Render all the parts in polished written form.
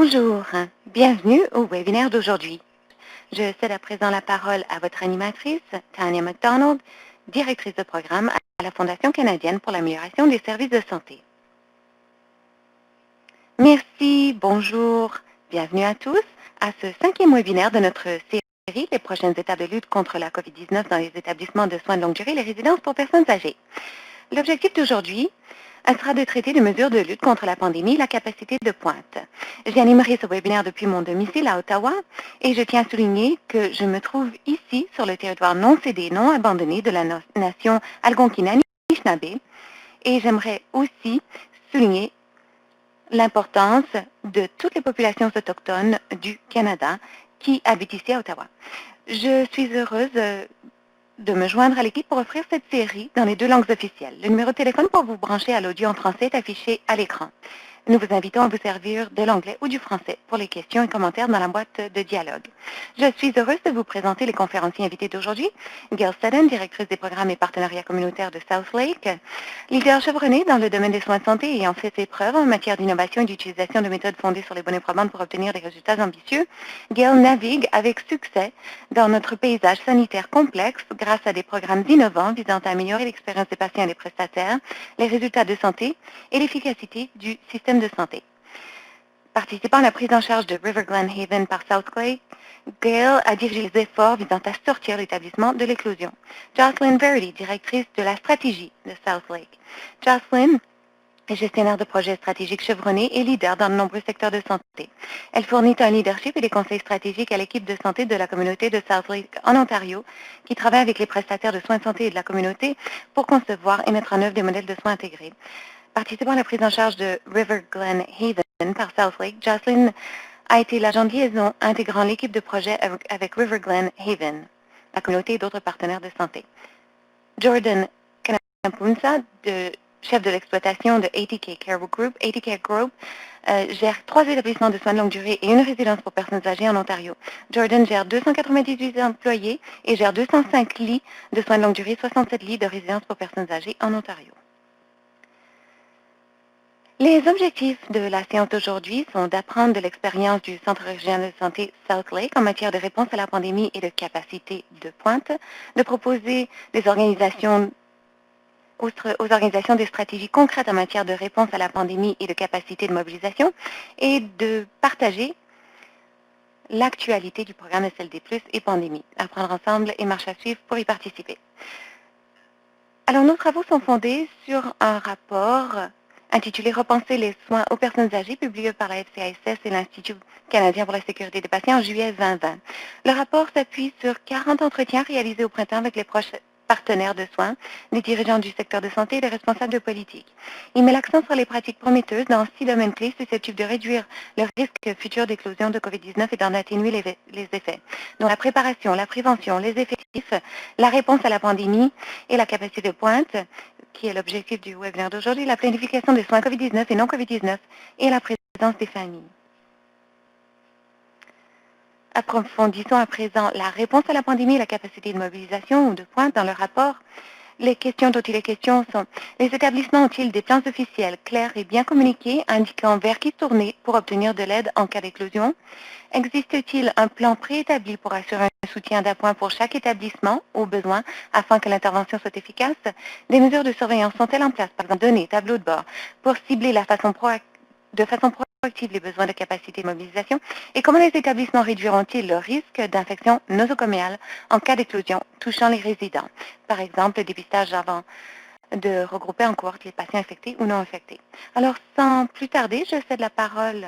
Bonjour, bienvenue au webinaire d'aujourd'hui. Je cède à présent la parole à votre animatrice, Tanya McDonald, directrice de programme à la Fondation canadienne pour l'amélioration des services de santé. Merci, bonjour, bienvenue à tous à ce 5e webinaire de notre série Les prochaines étapes de lutte contre la COVID-19 dans les établissements de soins de longue durée et les résidences pour personnes âgées. L'objectif d'aujourd'hui sera de traiter des mesures de lutte contre la pandémie et la capacité de pointe. J'animerai ce webinaire depuis mon domicile à Ottawa et je tiens à souligner que je me trouve ici sur le territoire non cédé, non abandonné de la nation Algonquin-Anishinaabe et j'aimerais aussi souligner l'importance de toutes les populations autochtones du Canada qui habitent ici à Ottawa. Je suis heureuse de me joindre à l'équipe pour offrir cette série dans les 2 langues officielles. Le numéro de téléphone pour vous brancher à l'audio en français est affiché à l'écran. Nous vous invitons à vous servir de l'anglais ou du français pour les questions et commentaires dans la boîte de dialogue. Je suis heureuse de vous présenter les conférenciers invités d'aujourd'hui. Gail Seddon, directrice des programmes et partenariats communautaires de South Lake, leader chevronné dans le domaine des soins de santé ayant fait ses preuves en matière d'innovation et d'utilisation de méthodes fondées sur les bonnes probantes pour obtenir des résultats ambitieux. Gail navigue avec succès dans notre paysage sanitaire complexe grâce à des programmes innovants visant à améliorer l'expérience des patients et des prestataires, les résultats de santé et l'efficacité du système de santé. Participant à la prise en charge de River Glen Haven par South Lake, Gail a dirigé les efforts visant à sortir l'établissement de l'éclosion. Jocelyn Verity, directrice de la stratégie de South Lake. Jocelyn est gestionnaire de projets stratégiques chevronnés et leader dans de nombreux secteurs de santé. Elle fournit un leadership et des conseils stratégiques à l'équipe de santé de la communauté de South Lake en Ontario, qui travaille avec les prestataires de soins de santé et de la communauté pour concevoir et mettre en œuvre des modèles de soins intégrés. Participant à la prise en charge de River Glen Haven par South Lake, Jocelyn a été l'agent de liaison intégrant l'équipe de projet avec River Glen Haven, la communauté et d'autres partenaires de santé. Jordan Kanapunsa, chef de l'exploitation de ATK Care Group. ATK Group gère 3 établissements de soins de longue durée et une résidence pour personnes âgées en Ontario. Jordan gère 298 employés et gère 205 lits de soins de longue durée, 67 lits de résidence pour personnes âgées en Ontario. Les objectifs de la séance d'aujourd'hui sont d'apprendre de l'expérience du Centre régional de santé South Lake en matière de réponse à la pandémie et de capacité de pointe, de proposer aux organisations des stratégies concrètes en matière de réponse à la pandémie et de capacité de mobilisation et de partager l'actualité du programme SLD+, et pandémie. Apprendre ensemble et marche à suivre pour y participer. Alors, nos travaux sont fondés sur un rapport intitulé Repenser les soins aux personnes âgées, publié par la FCASS et l'Institut canadien pour la sécurité des patients en juillet 2020. Le rapport s'appuie sur 40 entretiens réalisés au printemps avec les proches partenaires de soins, les dirigeants du secteur de santé et les responsables de politique. Il met l'accent sur les pratiques prometteuses dans 6 domaines clés susceptibles de réduire le risque futur d'éclosion de COVID-19 et d'en atténuer les effets, dont la préparation, la prévention, les effectifs, la réponse à la pandémie et la capacité de pointe, qui est l'objectif du webinaire d'aujourd'hui, la planification des soins COVID-19 et non COVID-19 et la présence des familles. Approfondissons à présent la réponse à la pandémie et la capacité de mobilisation ou de pointe dans le rapport. Les questions dont il est question sont: les établissements ont-ils des plans officiels clairs et bien communiqués indiquant vers qui tourner pour obtenir de l'aide en cas d'éclosion? Existe-t-il un plan préétabli pour assurer un soutien d'appoint pour chaque établissement au besoin afin que l'intervention soit efficace? Des mesures de surveillance sont-elles en place, par exemple données, tableaux de bord, pour cibler de façon proactive les besoins de capacité de mobilisation? Et comment les établissements réduiront-ils le risque d'infection nosocomiale en cas d'éclosion touchant les résidents? Par exemple, le dépistage avant de regrouper en cohorte les patients infectés ou non infectés. Alors, sans plus tarder, je cède la parole.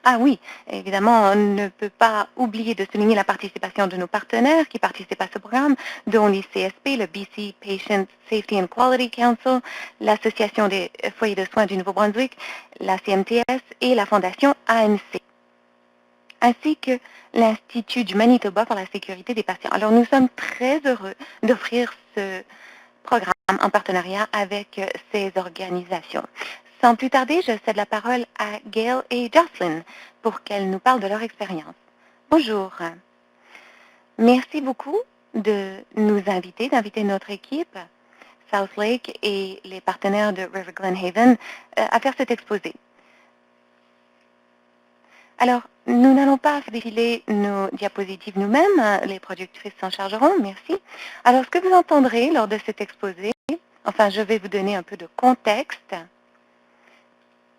Ah oui, évidemment, on ne peut pas oublier de souligner la participation de nos partenaires qui participent à ce programme, dont les CSP, le BC Patient Safety and Quality Council, l'Association des foyers de soins du Nouveau-Brunswick, la CMTS et la Fondation ANC, ainsi que l'Institut du Manitoba pour la sécurité des patients. Alors, nous sommes très heureux d'offrir ce programme en partenariat avec ces organisations. Sans plus tarder, je cède la parole à Gail et Jocelyn pour qu'elles nous parlent de leur expérience. Bonjour. Merci beaucoup de nous d'inviter notre équipe, South Lake et les partenaires de River Glen Haven, à faire cet exposé. Alors, nous n'allons pas faire défiler nos diapositives nous-mêmes, les productrices s'en chargeront, merci. Alors, ce que vous entendrez lors de cet exposé, enfin, je vais vous donner un peu de contexte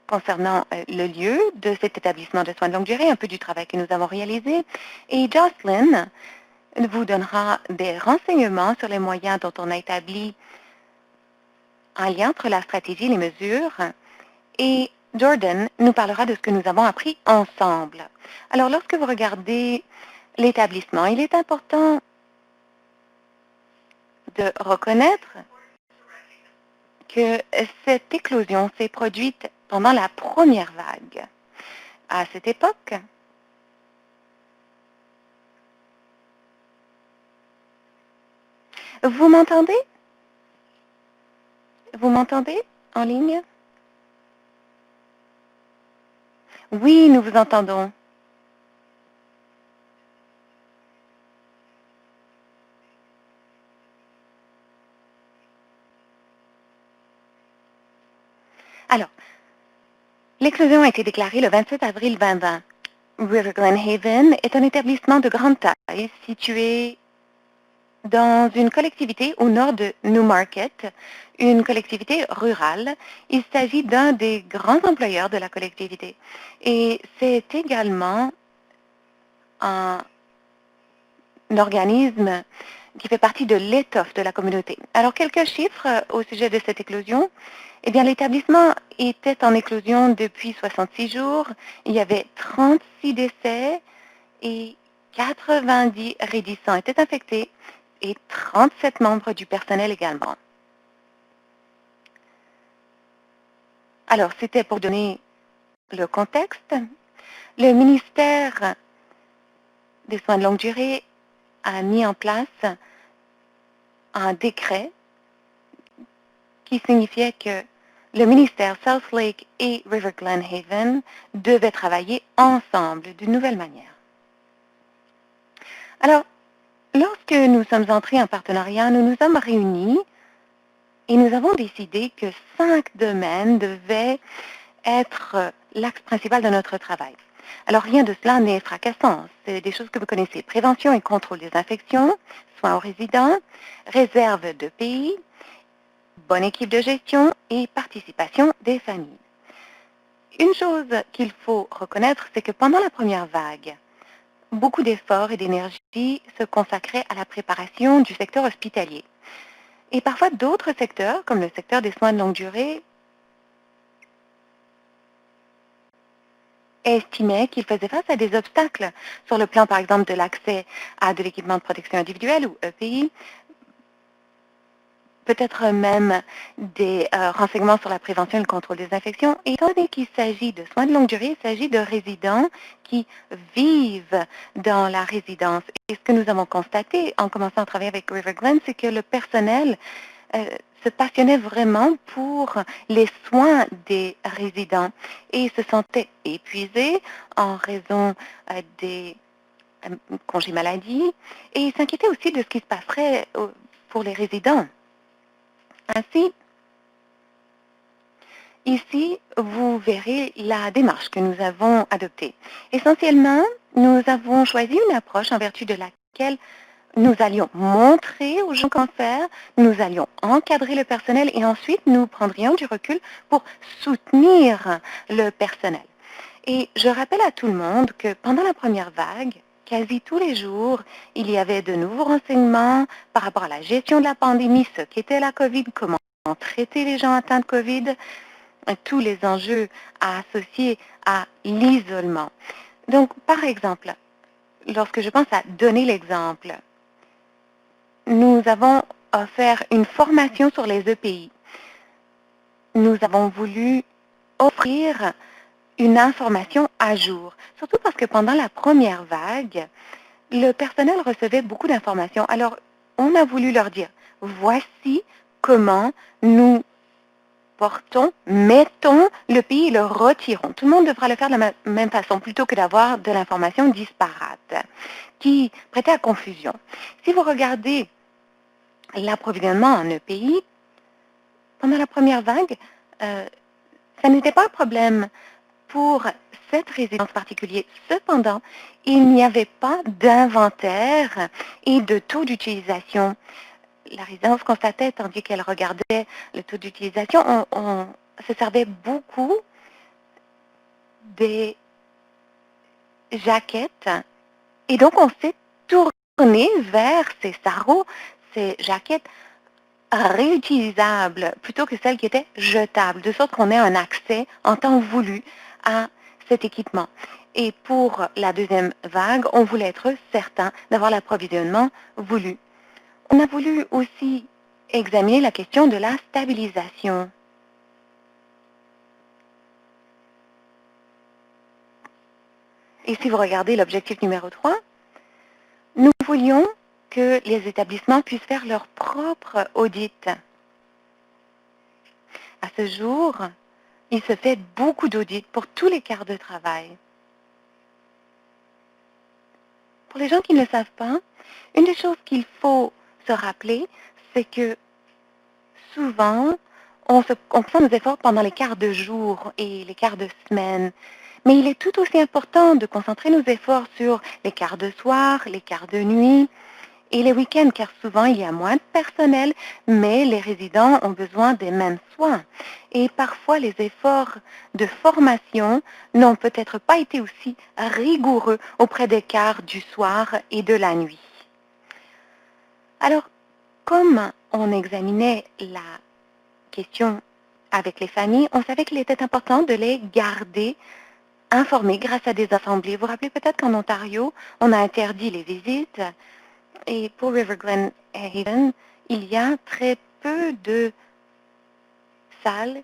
concernant le lieu de cet établissement de soins de longue durée, un peu du travail que nous avons réalisé. Et Jocelyn vous donnera des renseignements sur les moyens dont on a établi un lien entre la stratégie et les mesures. Et Jordan nous parlera de ce que nous avons appris ensemble. Alors, lorsque vous regardez l'établissement, il est important de reconnaître que cette éclosion s'est produite pendant la première vague. À cette époque, vous m'entendez? Vous m'entendez en ligne? Oui, nous vous entendons. Alors, l'éclosion a été déclarée le 27 avril 2020. River Glen Haven est un établissement de grande taille situé dans une collectivité au nord de Newmarket, une collectivité rurale. Il s'agit d'un des grands employeurs de la collectivité. Et c'est également un organisme qui fait partie de l'étoffe de la communauté. Alors, quelques chiffres au sujet de cette éclosion. Eh bien, l'établissement était en éclosion depuis 66 jours. Il y avait 36 décès et 90 rédissants étaient infectés et 37 membres du personnel également. Alors, c'était pour donner le contexte. Le ministère des soins de longue durée a mis en place un décret qui signifiait que le ministère South Lake et River Glen Haven devaient travailler ensemble d'une nouvelle manière. Alors, lorsque nous sommes entrés en partenariat, nous nous sommes réunis et nous avons décidé que 5 domaines devaient être l'axe principal de notre travail. Alors, rien de cela n'est fracassant. C'est des choses que vous connaissez. Prévention et contrôle des infections, soins aux résidents, réserve de pays, bonne équipe de gestion et participation des familles. Une chose qu'il faut reconnaître, c'est que pendant la première vague, beaucoup d'efforts et d'énergie se consacraient à la préparation du secteur hospitalier. Et parfois d'autres secteurs, comme le secteur des soins de longue durée, estimaient qu'ils faisaient face à des obstacles sur le plan, par exemple, de l'accès à de l'équipement de protection individuelle ou EPI, peut-être même des renseignements sur la prévention et le contrôle des infections. Et étant donné qu'il s'agit de soins de longue durée, il s'agit de résidents qui vivent dans la résidence. Et ce que nous avons constaté en commençant à travailler avec River Glen, c'est que le personnel se passionnait vraiment pour les soins des résidents et se sentait épuisé en raison des congés maladie et s'inquiétait aussi de ce qui se passerait pour les résidents. Ainsi, ici, vous verrez la démarche que nous avons adoptée. Essentiellement, nous avons choisi une approche en vertu de laquelle nous allions montrer aux gens comment faire, nous allions encadrer le personnel et ensuite nous prendrions du recul pour soutenir le personnel. Et je rappelle à tout le monde que pendant la première vague, quasi tous les jours, il y avait de nouveaux renseignements par rapport à la gestion de la pandémie, ce qu'était la COVID, comment traiter les gens atteints de COVID, tous les enjeux associés à l'isolement. Donc, par exemple, lorsque je pense à donner l'exemple, nous avons offert une formation sur les EPI. Nous avons voulu offrir une information à jour, surtout parce que pendant la première vague, le personnel recevait beaucoup d'informations. Alors, on a voulu leur dire, voici comment nous portons, mettons le pays et le retirons. Tout le monde devra le faire de la même façon, plutôt que d'avoir de l'information disparate, qui prêtait à confusion. Si vous regardez l'approvisionnement en EPI, pendant la première vague, ça n'était pas un problème pour cette résidence particulière, cependant, il n'y avait pas d'inventaire et de taux d'utilisation. La résidence constatait, tandis qu'elle regardait le taux d'utilisation, on se servait beaucoup des jaquettes. Et donc, on s'est tourné vers ces sarraux, ces jaquettes réutilisables plutôt que celles qui étaient jetables, de sorte qu'on ait un accès en temps voulu à cet équipement. Et pour la deuxième vague, on voulait être certain d'avoir l'approvisionnement voulu. On a voulu aussi examiner la question de la stabilisation. Et si vous regardez l'objectif numéro 3, nous voulions que les établissements puissent faire leur propre audit. À ce jour, il se fait beaucoup d'audits pour tous les quarts de travail. Pour les gens qui ne le savent pas, une des choses qu'il faut se rappeler, c'est que souvent, on fait nos efforts pendant les quarts de jour et les quarts de semaine. Mais il est tout aussi important de concentrer nos efforts sur les quarts de soir, les quarts de nuit et les week-ends, car souvent il y a moins de personnel, mais les résidents ont besoin des mêmes soins. Et parfois, les efforts de formation n'ont peut-être pas été aussi rigoureux auprès des quarts du soir et de la nuit. Alors, comme on examinait la question avec les familles, on savait qu'il était important de les garder informés grâce à des assemblées. Vous vous rappelez peut-être qu'en Ontario, on a interdit les visites. Et pour River Glen Haven, il y a très peu de salles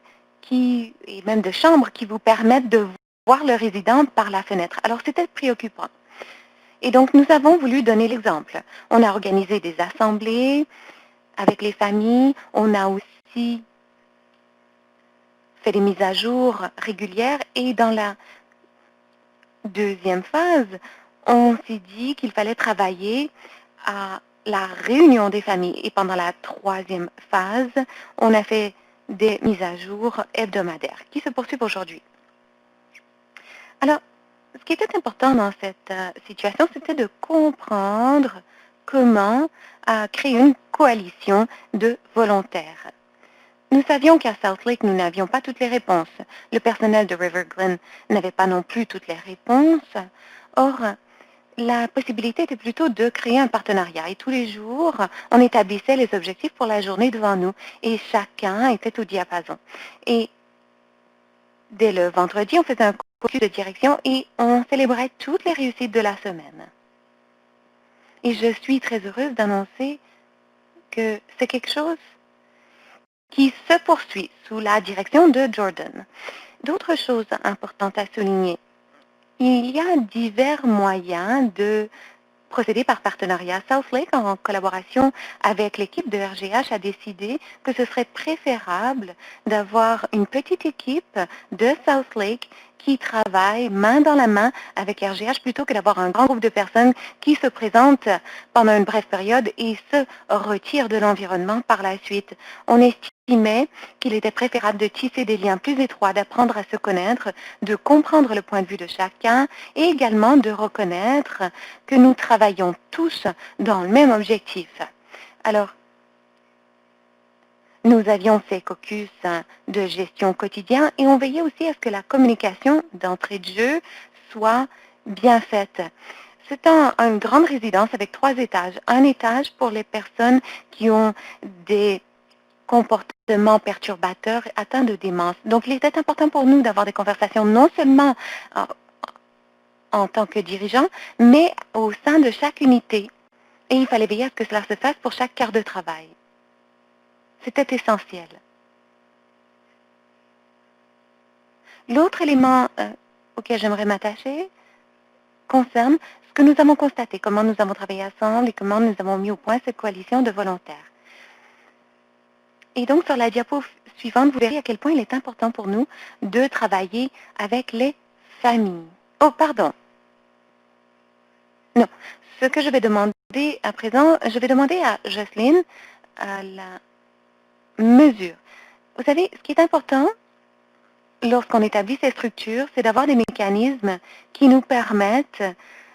et même de chambres qui vous permettent de voir le résident par la fenêtre. Alors, c'était préoccupant. Et donc, nous avons voulu donner l'exemple. On a organisé des assemblées avec les familles. On a aussi fait des mises à jour régulières. Et dans la deuxième phase, on s'est dit qu'il fallait travailler à la réunion des familles. Et pendant la troisième phase, on a fait des mises à jour hebdomadaires qui se poursuivent aujourd'hui. Alors, ce qui était important dans cette situation, c'était de comprendre comment créer une coalition de volontaires. Nous savions qu'à South Lake, nous n'avions pas toutes les réponses. Le personnel de River Glen n'avait pas non plus toutes les réponses. Or, la possibilité était plutôt de créer un partenariat. Et tous les jours, on établissait les objectifs pour la journée devant nous. Et chacun était au diapason. Et dès le vendredi, on faisait un caucus de direction et on célébrait toutes les réussites de la semaine. Et je suis très heureuse d'annoncer que c'est quelque chose qui se poursuit sous la direction de Jordan. D'autres choses importantes à souligner. Il y a divers moyens de procéder par partenariat. South Lake, en collaboration avec l'équipe de RGH, a décidé que ce serait préférable d'avoir une petite équipe de South Lake qui travaille main dans la main avec RGH plutôt que d'avoir un grand groupe de personnes qui se présentent pendant une brève période et se retirent de l'environnement par la suite. On estimait qu'il était préférable de tisser des liens plus étroits, d'apprendre à se connaître, de comprendre le point de vue de chacun et également de reconnaître que nous travaillons tous dans le même objectif. Alors, nous avions ces caucus de gestion quotidien et on veillait aussi à ce que la communication d'entrée de jeu soit bien faite. C'est une grande résidence avec 3 étages. Un étage pour les personnes qui ont des comportements perturbateurs atteints de démence. Donc, il était important pour nous d'avoir des conversations non seulement en tant que dirigeant, mais au sein de chaque unité. Et il fallait veiller à ce que cela se fasse pour chaque quart de travail. C'était essentiel. L'autre élément auquel j'aimerais m'attacher concerne ce que nous avons constaté, comment nous avons travaillé ensemble et comment nous avons mis au point cette coalition de volontaires. Et donc, sur la diapo suivante, vous verrez à quel point il est important pour nous de travailler avec les familles. Oh, pardon. Non. Ce que je vais demander à présent, je vais demander à Jocelyne la mesure. Vous savez, ce qui est important, lorsqu'on établit ces structures, c'est d'avoir des mécanismes qui nous permettent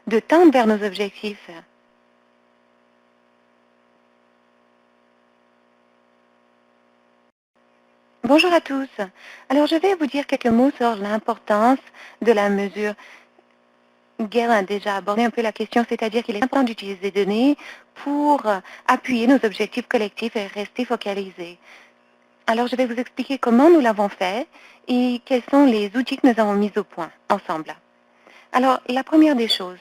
de tendre vers nos objectifs. Bonjour à tous. Alors, je vais vous dire quelques mots sur l'importance de la mesure. Gail a déjà abordé un peu la question, c'est-à-dire qu'il est important d'utiliser des données pour appuyer nos objectifs collectifs et rester focalisés. Alors, je vais vous expliquer comment nous l'avons fait et quels sont les outils que nous avons mis au point ensemble. Alors, la première des choses,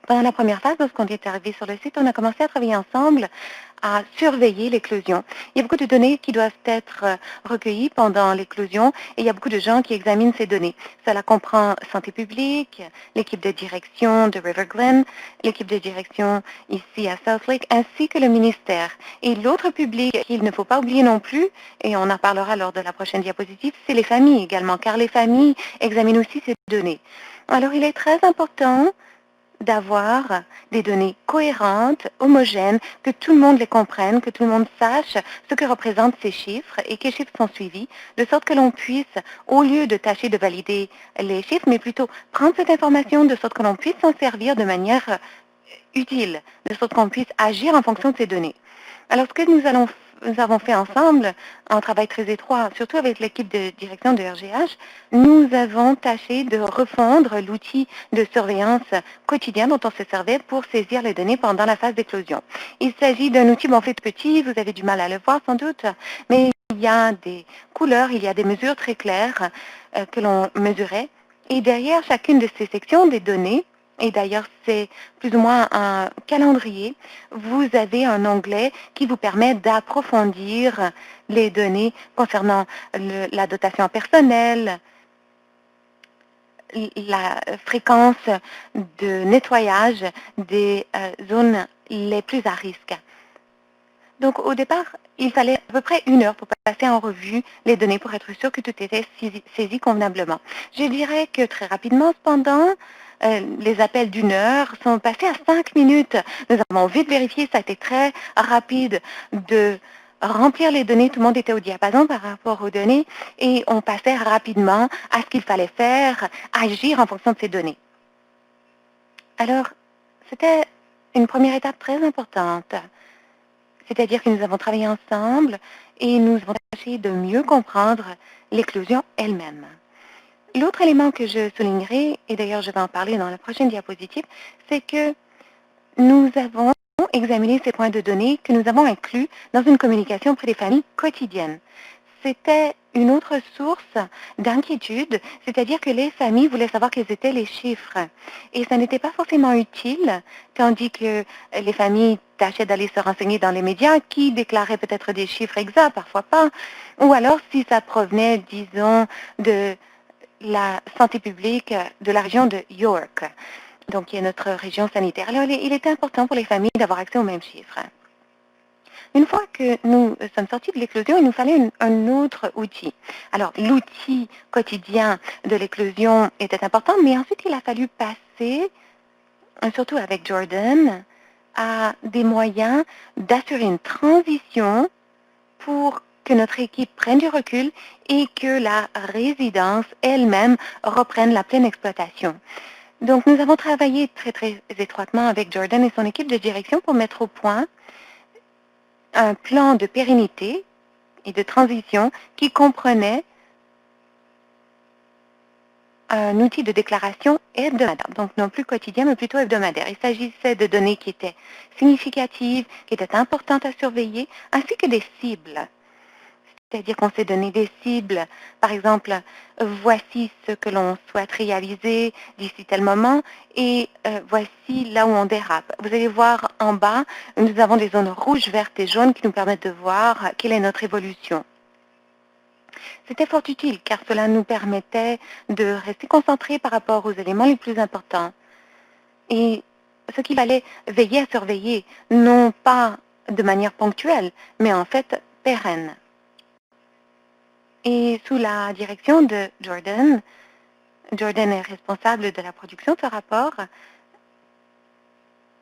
pendant la première phase, lorsqu'on est arrivé sur le site, on a commencé à travailler ensemble à surveiller l'éclosion. Il y a beaucoup de données qui doivent être recueillies pendant l'éclosion et il y a beaucoup de gens qui examinent ces données. Cela comprend santé publique, l'équipe de direction de River Glen, l'équipe de direction ici à South Lake, ainsi que le ministère. Et l'autre public qu'il ne faut pas oublier non plus, et on en parlera lors de la prochaine diapositive, c'est les familles également, car les familles examinent aussi ces données. Alors, il est très important d'avoir des données cohérentes, homogènes, que tout le monde les comprenne, que tout le monde sache ce que représentent ces chiffres et quels chiffres sont suivis, de sorte que l'on puisse, au lieu de tâcher de valider les chiffres, mais plutôt prendre cette information de sorte que l'on puisse s'en servir de manière utile, de sorte qu'on puisse agir en fonction de ces données. Alors, ce que nous avons fait ensemble, en travail très étroit, surtout avec l'équipe de direction de RGH, nous avons tâché de refondre l'outil de surveillance quotidien dont on se servait pour saisir les données pendant la phase d'éclosion. Il s'agit d'un outil, en fait, petit, vous avez du mal à le voir sans doute, mais il y a des couleurs, il y a des mesures très claires que l'on mesurait. Et derrière chacune de ces sections des données, et d'ailleurs, c'est plus ou moins un calendrier. Vous avez un onglet qui vous permet d'approfondir les données concernant la dotation personnelle, la fréquence de nettoyage des zones les plus à risque. Donc, au départ, il fallait à peu près 1 heure pour passer en revue les données pour être sûr que tout était saisi convenablement. Je dirais que très rapidement, cependant, les appels d'1 heure sont passés à 5 minutes. Nous avons vite vérifié, ça a été très rapide de remplir les données. Tout le monde était au diapason par rapport aux données et on passait rapidement à ce qu'il fallait faire, agir en fonction de ces données. Alors, c'était une première étape très importante. C'est-à-dire que nous avons travaillé ensemble et nous avons tâché de mieux comprendre l'éclosion elle-même. L'autre élément que je soulignerai, et d'ailleurs je vais en parler dans la prochaine diapositive, c'est que nous avons examiné ces points de données que nous avons inclus dans une communication auprès des familles quotidiennes. C'était une autre source d'inquiétude, c'est-à-dire que les familles voulaient savoir quels étaient les chiffres. Et ça n'était pas forcément utile, tandis que les familles tâchaient d'aller se renseigner dans les médias qui déclaraient peut-être des chiffres exacts, parfois pas, ou alors si ça provenait, disons, de la santé publique de la région de York, donc qui est notre région sanitaire. Alors, il était important pour les familles d'avoir accès aux mêmes chiffres. Une fois que nous sommes sortis de l'éclosion, il nous fallait un autre outil. Alors, l'outil quotidien de l'éclosion était important, mais ensuite, il a fallu passer, surtout avec Jordan, à des moyens d'assurer une transition pour que notre équipe prenne du recul et que la résidence elle-même reprenne la pleine exploitation. Donc, nous avons travaillé très, très étroitement avec Jordan et son équipe de direction pour mettre au point un plan de pérennité et de transition qui comprenait un outil de déclaration hebdomadaire, donc non plus quotidien, mais plutôt hebdomadaire. Il s'agissait de données qui étaient significatives, qui étaient importantes à surveiller, ainsi que des cibles. C'est-à-dire qu'on s'est donné des cibles. Par exemple, voici ce que l'on souhaite réaliser d'ici tel moment et voici là où on dérape. Vous allez voir en bas, nous avons des zones rouges, vertes et jaunes qui nous permettent de voir quelle est notre évolution. C'était fort utile car cela nous permettait de rester concentrés par rapport aux éléments les plus importants. Et ce qu'il fallait veiller à surveiller, non pas de manière ponctuelle, mais en fait pérenne. Et sous la direction de Jordan, Jordan est responsable de la production de ce rapport,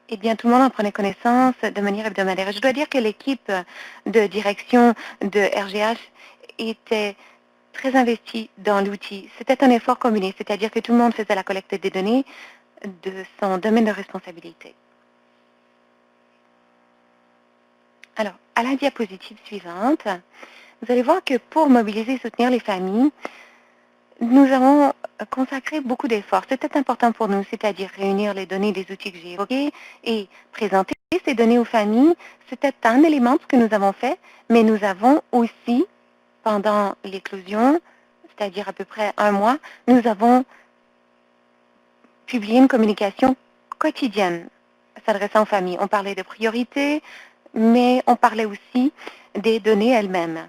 eh bien, tout le monde en prenait connaissance de manière hebdomadaire. Et je dois dire que l'équipe de direction de RGH était très investi dans l'outil. C'était un effort combiné, c'est-à-dire que tout le monde faisait la collecte des données de son domaine de responsabilité. Alors, à la diapositive suivante, vous allez voir que pour mobiliser et soutenir les familles, nous avons consacré beaucoup d'efforts. C'était important pour nous, c'est-à-dire réunir les données des outils que j'ai évoqués et présenter ces données aux familles. C'était un élément de ce que nous avons fait, mais nous avons aussi, pendant l'éclosion, c'est-à-dire à peu près un mois, nous avons publié une communication quotidienne s'adressant aux familles. On parlait de priorités, mais on parlait aussi des données elles-mêmes.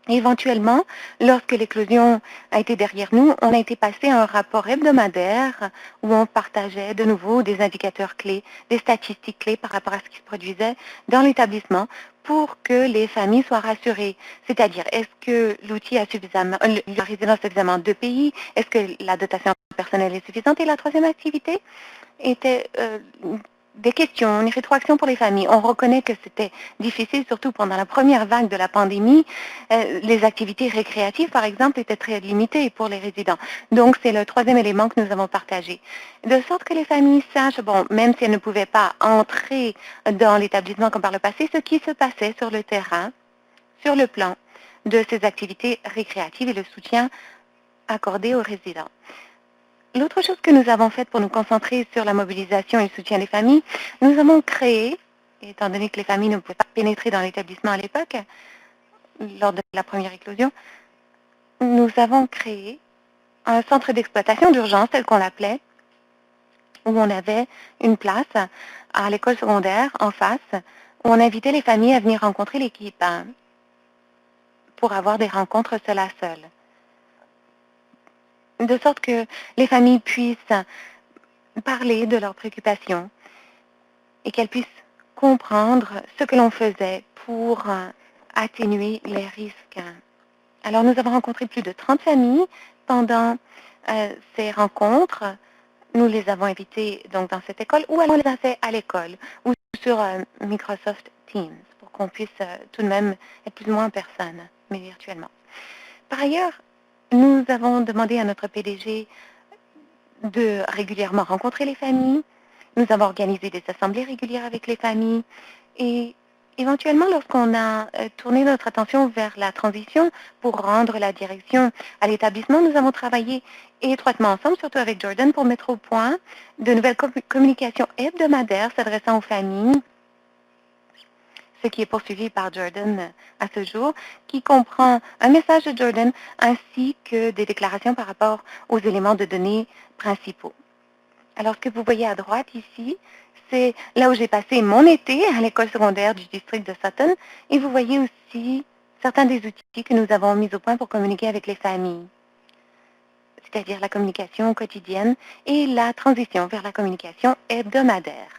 Éventuellement, lorsque l'éclosion a été derrière nous, on a été passé à un rapport hebdomadaire où on partageait de nouveau des indicateurs clés, des statistiques clés par rapport à ce qui se produisait dans l'établissement pour que les familles soient rassurées. C'est-à-dire, est-ce que l'outil a suffisamment, la résidence a suffisamment de pays? Est-ce que la dotation personnelle est suffisante? Et la troisième activité était des questions, une rétroaction pour les familles. On reconnaît que c'était difficile, surtout pendant la première vague de la pandémie. Les activités récréatives, par exemple, étaient très limitées pour les résidents. Donc, c'est le troisième élément que nous avons partagé. De sorte que les familles sachent, bon, même si elles ne pouvaient pas entrer dans l'établissement comme par le passé, ce qui se passait sur le terrain, sur le plan de ces activités récréatives et le soutien accordé aux résidents. L'autre chose que nous avons faite pour nous concentrer sur la mobilisation et le soutien des familles, nous avons créé, étant donné que les familles ne pouvaient pas pénétrer dans l'établissement à l'époque, lors de la première éclosion, nous avons créé un centre d'exploitation d'urgence, tel qu'on l'appelait, où on avait une place à l'école secondaire en face, où on invitait les familles à venir rencontrer l'équipe pour avoir des rencontres seul à seul. De sorte que les familles puissent parler de leurs préoccupations et qu'elles puissent comprendre ce que l'on faisait pour atténuer les risques. Alors, nous avons rencontré plus de 30 familles pendant ces rencontres. Nous les avons invitées donc dans cette école ou alors on les a fait à l'école ou sur Microsoft Teams pour qu'on puisse tout de même être plus ou moins en personne, mais virtuellement. Par ailleurs, nous avons demandé à notre PDG de régulièrement rencontrer les familles. Nous avons organisé des assemblées régulières avec les familles et éventuellement, lorsqu'on a tourné notre attention vers la transition pour rendre la direction à l'établissement, nous avons travaillé étroitement ensemble, surtout avec Jordan, pour mettre au point de nouvelles communications hebdomadaires s'adressant aux familles, ce qui est poursuivi par Jordan à ce jour, qui comprend un message de Jordan ainsi que des déclarations par rapport aux éléments de données principaux. Alors, ce que vous voyez à droite ici, c'est là où j'ai passé mon été à l'école secondaire du district de Sutton. Et vous voyez aussi certains des outils que nous avons mis au point pour communiquer avec les familles, c'est-à-dire la communication quotidienne et la transition vers la communication hebdomadaire.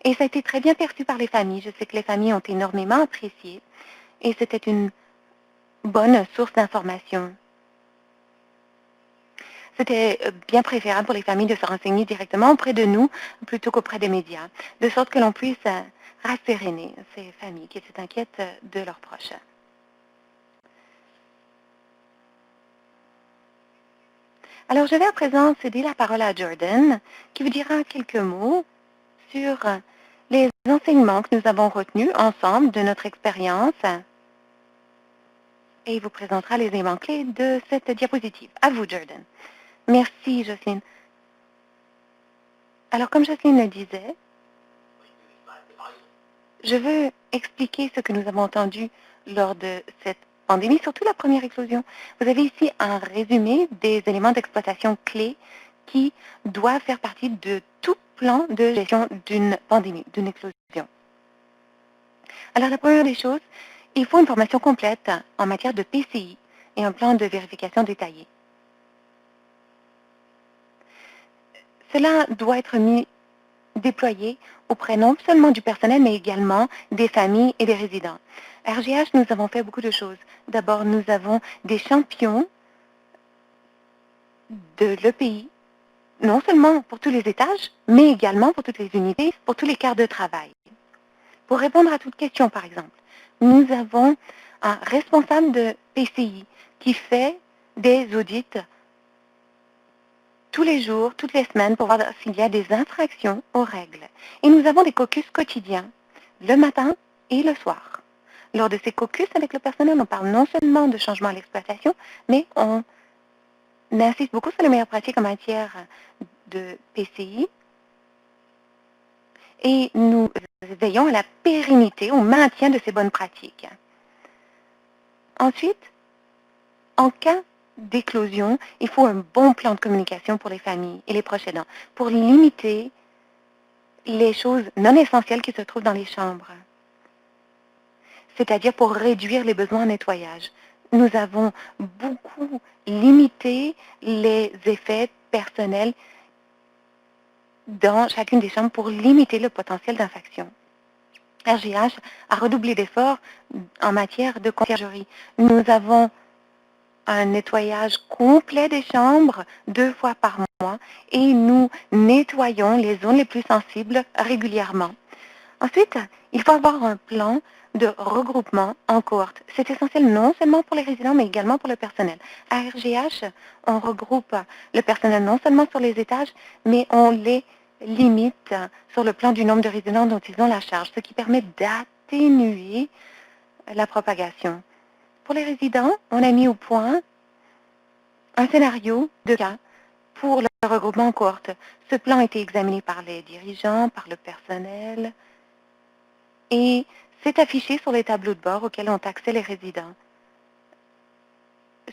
Et ça a été très bien perçu par les familles. Je sais que les familles ont énormément apprécié et c'était une bonne source d'information. C'était bien préférable pour les familles de se renseigner directement auprès de nous plutôt qu'auprès des médias, de sorte que l'on puisse rasséréner ces familles qui s'inquiètent de leurs proches. Alors, je vais à présent céder la parole à Jordan, qui vous dira quelques mots sur les enseignements que nous avons retenus ensemble de notre expérience et il vous présentera les éléments clés de cette diapositive. À vous, Jordan. Merci, Jocelyne. Alors, comme Jocelyne le disait, je veux expliquer ce que nous avons entendu lors de cette pandémie, surtout la première éclosion. Vous avez ici un résumé des éléments d'exploitation clés qui doivent faire partie de tout plan de gestion d'une pandémie, d'une éclosion. Alors, la première des choses, il faut une formation complète en matière de PCI et un plan de vérification détaillé. Cela doit être déployé auprès non seulement du personnel, mais également des familles et des résidents. À RGH, nous avons fait beaucoup de choses. D'abord, nous avons des champions de l'EPI, non seulement pour tous les étages, mais également pour toutes les unités, pour tous les quarts de travail. Pour répondre à toute question, par exemple, nous avons un responsable de PCI qui fait des audits tous les jours, toutes les semaines, pour voir s'il y a des infractions aux règles. Et nous avons des caucus quotidiens, le matin et le soir. Lors de ces caucus avec le personnel, on parle non seulement de changement à l'exploitation, mais on insiste beaucoup sur les meilleures pratiques en matière de PCI. Et nous veillons à la pérennité, au maintien de ces bonnes pratiques. Ensuite, en cas d'éclosion, il faut un bon plan de communication pour les familles et les proches aidants pour limiter les choses non essentielles qui se trouvent dans les chambres, c'est-à-dire pour réduire les besoins en nettoyage. Nous avons beaucoup limité les effets personnels dans chacune des chambres pour limiter le potentiel d'infection. RGH a redoublé d'efforts en matière de conciergerie. Nous avons un nettoyage complet des chambres 2 fois par mois et nous nettoyons les zones les plus sensibles régulièrement. Ensuite, il faut avoir un plan de regroupement en cohorte. C'est essentiel non seulement pour les résidents, mais également pour le personnel. À RGH, on regroupe le personnel non seulement sur les étages, mais on les limite sur le plan du nombre de résidents dont ils ont la charge, ce qui permet d'atténuer la propagation. Pour les résidents, on a mis au point un scénario de cas pour le regroupement en cohorte. Ce plan a été examiné par les dirigeants, par le personnel, et c'est affiché sur les tableaux de bord auxquels ont accès les résidents,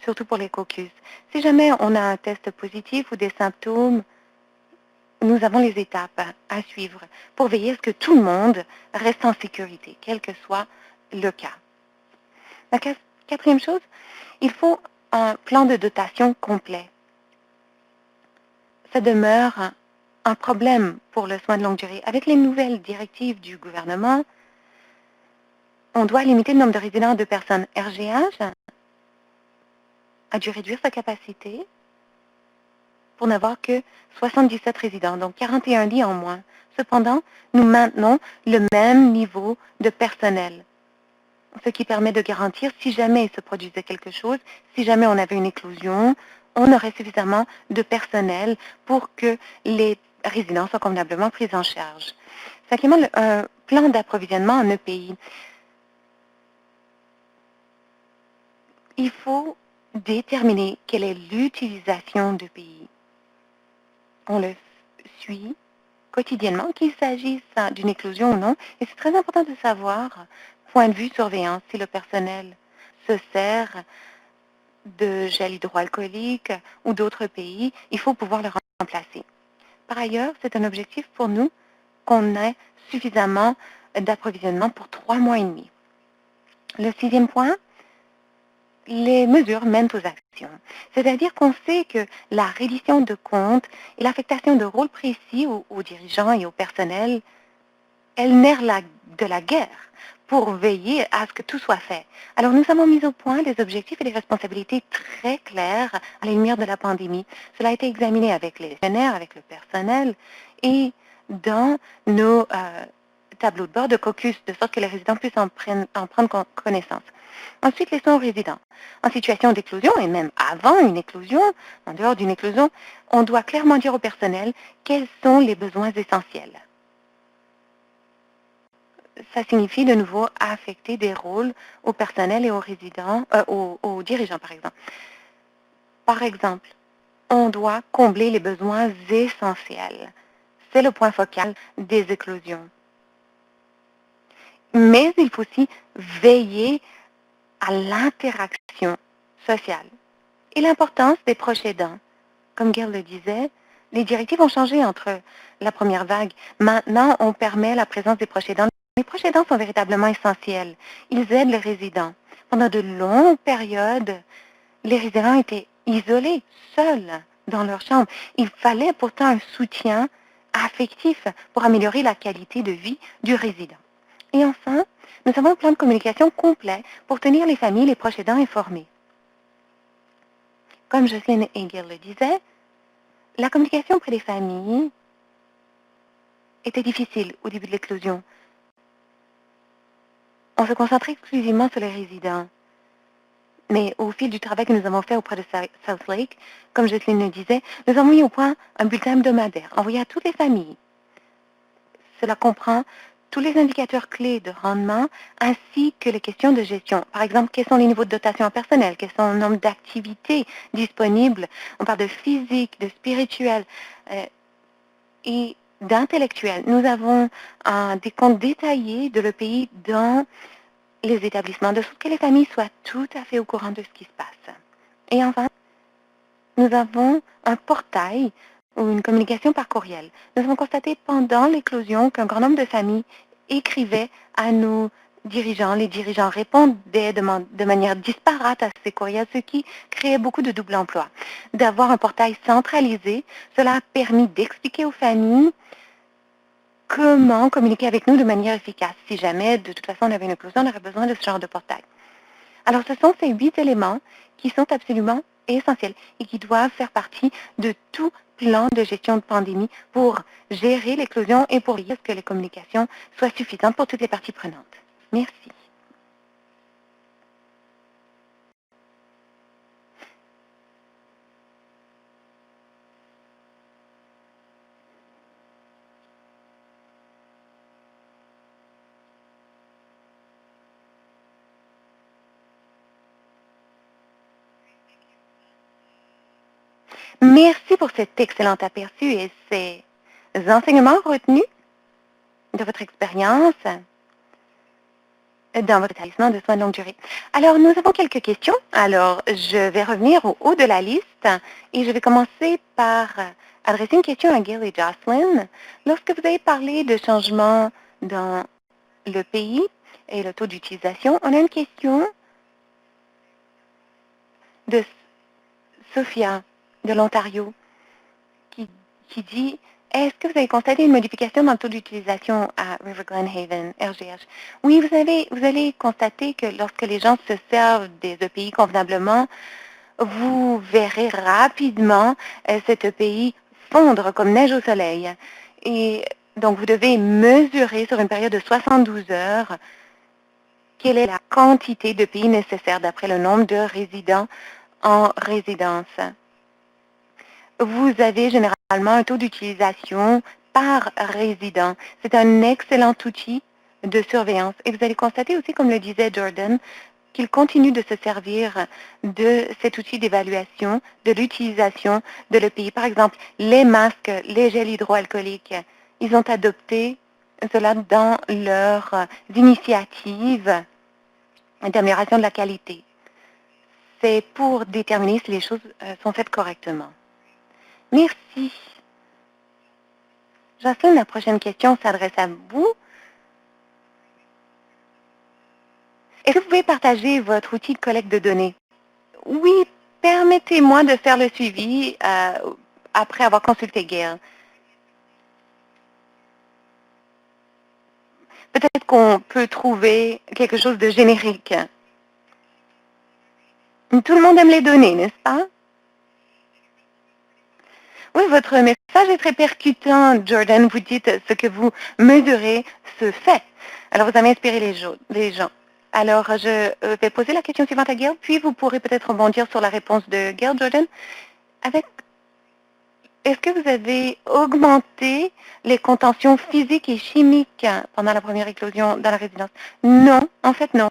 surtout pour les caucus. Si jamais on a un test positif ou des symptômes, nous avons les étapes à suivre pour veiller à ce que tout le monde reste en sécurité, quel que soit le cas. La quatrième chose, il faut un plan de dotation complet. Ça demeure un problème pour le soin de longue durée. Avec les nouvelles directives du gouvernement, on doit limiter le nombre de résidents de personnes. RGH a dû réduire sa capacité pour n'avoir que 77 résidents, donc 41 lits en moins. Cependant, nous maintenons le même niveau de personnel, ce qui permet de garantir, si jamais il se produisait quelque chose, si jamais on avait une éclosion, on aurait suffisamment de personnel pour que les résidents soient convenablement pris en charge. Cinquièmement, un plan d'approvisionnement en EPI. Il faut déterminer quelle est l'utilisation d'EPI. On le suit quotidiennement, qu'il s'agisse d'une éclosion ou non, et c'est très important de savoir, point de vue surveillance, si le personnel se sert de gel hydroalcoolique ou d'autres pays, il faut pouvoir le remplacer. Par ailleurs, c'est un objectif pour nous qu'on ait suffisamment d'approvisionnement pour 3 mois et demi. Le sixième point, les mesures mènent aux actions. C'est-à-dire qu'on sait que la reddition de comptes et l'affectation de rôles précis aux dirigeants et au personnel est le nerf de la guerre pour veiller à ce que tout soit fait. Alors, nous avons mis au point des objectifs et des responsabilités très clairs à la lumière de la pandémie. Cela a été examiné avec les gestionnaires, avec le personnel et dans nos tableaux de bord de caucus, de sorte que les résidents puissent en prendre connaissance. Ensuite, les soins aux résidents. En situation d'éclosion, et même avant une éclosion, en dehors d'une éclosion, on doit clairement dire au personnel quels sont les besoins essentiels. Ça signifie de nouveau affecter des rôles au personnel et aux résidents, aux dirigeants, par exemple. Par exemple, on doit combler les besoins essentiels. C'est le point focal des éclosions. Mais il faut aussi veiller à l'interaction sociale et l'importance des proches aidants. Comme Gail le disait, les directives ont changé entre la première vague. Maintenant, on permet la présence des proches aidants. Les proches aidants sont véritablement essentiels. Ils aident les résidents. Pendant de longues périodes, les résidents étaient isolés, seuls dans leur chambre. Il fallait pourtant un soutien affectif pour améliorer la qualité de vie du résident. Et enfin, nous avons un plan de communication complet pour tenir les familles et les proches aidants informés. Comme Jocelyne Hegel le disait, la communication auprès des familles était difficile au début de l'éclosion. On se concentrait exclusivement sur les résidents. Mais au fil du travail que nous avons fait auprès de South Lake, comme Jocelyne le disait, nous avons mis au point un bulletin hebdomadaire envoyé à toutes les familles. Cela comprend tous les indicateurs clés de rendement ainsi que les questions de gestion. Par exemple, quels sont les niveaux de dotation en personnel, quels sont le nombre d'activités disponibles. On parle de physique, de spirituel et d'intellectuel. Nous avons des comptes détaillés de le pays dans les établissements, de sorte que les familles soient tout à fait au courant de ce qui se passe. Et enfin, nous avons un portail ou une communication par courriel. Nous avons constaté pendant l'éclosion qu'un grand nombre de familles écrivaient à nos dirigeants. Les dirigeants répondaient de manière disparate à ces courriels, ce qui créait beaucoup de double emploi. D'avoir un portail centralisé, cela a permis d'expliquer aux familles comment communiquer avec nous de manière efficace. Si jamais, de toute façon, on avait une éclosion, on aurait besoin de ce genre de portail. Alors, ce sont ces 8 éléments qui sont absolument essentiels et qui doivent faire partie de tout plan de gestion de pandémie pour gérer l'éclosion et pour veiller à ce que les communications soient suffisantes pour toutes les parties prenantes. Merci. Merci pour cet excellent aperçu et ces enseignements retenus de votre expérience dans votre établissement de soins de longue durée. Alors, nous avons quelques questions. Alors, je vais revenir au haut de la liste et je vais commencer par adresser une question à Gail et Jocelyn. Lorsque vous avez parlé de changements dans le pays et le taux d'utilisation, on a une question de Sophia de l'Ontario qui dit est-ce que vous avez constaté une modification dans le taux d'utilisation à River Glen Haven, RGH? Oui, vous allez constater que lorsque les gens se servent des EPI convenablement, vous verrez rapidement cet EPI fondre comme neige au soleil. Et donc, vous devez mesurer sur une période de 72 heures quelle est la quantité d'EPI nécessaire d'après le nombre de résidents en résidence. Vous avez généralement un taux d'utilisation par résident. C'est un excellent outil de surveillance. Et vous allez constater aussi, comme le disait Jordan, qu'il continue de se servir de cet outil d'évaluation, de l'utilisation de l'EPI. Par exemple, les masques, les gels hydroalcooliques, ils ont adopté cela dans leurs initiatives d'amélioration de la qualité. C'est pour déterminer si les choses sont faites correctement. Merci. Jocelyne, la prochaine question s'adresse à vous. Est-ce que vous pouvez partager votre outil de collecte de données? Oui, permettez-moi de faire le suivi après avoir consulté Gail. Peut-être qu'on peut trouver quelque chose de générique. Tout le monde aime les données, n'est-ce pas? Oui, votre message est très percutant, Jordan. Vous dites ce que vous mesurez se fait. Alors, vous avez inspiré les gens. Alors, je vais poser la question suivante à Gail, puis vous pourrez peut-être rebondir sur la réponse de Gail, Jordan. Est-ce que vous avez augmenté les contentions physiques et chimiques pendant la première éclosion dans la résidence? Non, en fait, non.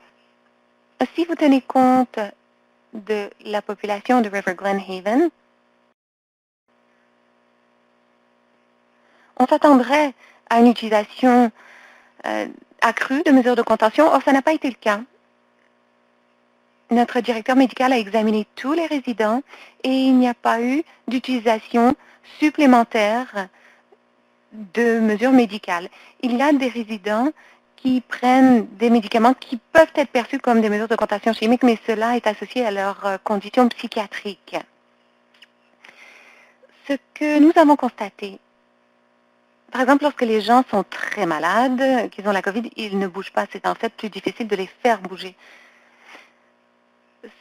Si vous tenez compte de la population de River Glen Haven, on s'attendrait à une utilisation accrue de mesures de contention. Or, ça n'a pas été le cas. Notre directeur médical a examiné tous les résidents et il n'y a pas eu d'utilisation supplémentaire de mesures médicales. Il y a des résidents qui prennent des médicaments qui peuvent être perçus comme des mesures de contention chimique, mais cela est associé à leurs conditions psychiatriques. Ce que nous avons constaté, par exemple, lorsque les gens sont très malades, qu'ils ont la COVID, ils ne bougent pas. C'est en fait plus difficile de les faire bouger.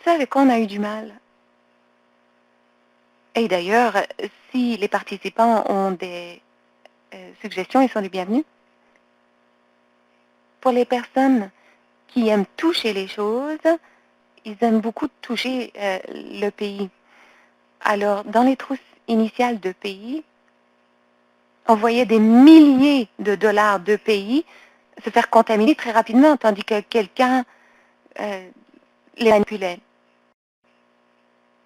Ce avec quoi on a eu du mal. Et d'ailleurs, si les participants ont des suggestions, ils sont les bienvenus. Pour les personnes qui aiment toucher les choses, ils aiment beaucoup toucher le pays. Alors, dans les trousses initiales de pays, on voyait des milliers de dollars de pays se faire contaminer très rapidement, tandis que quelqu'un les manipulait.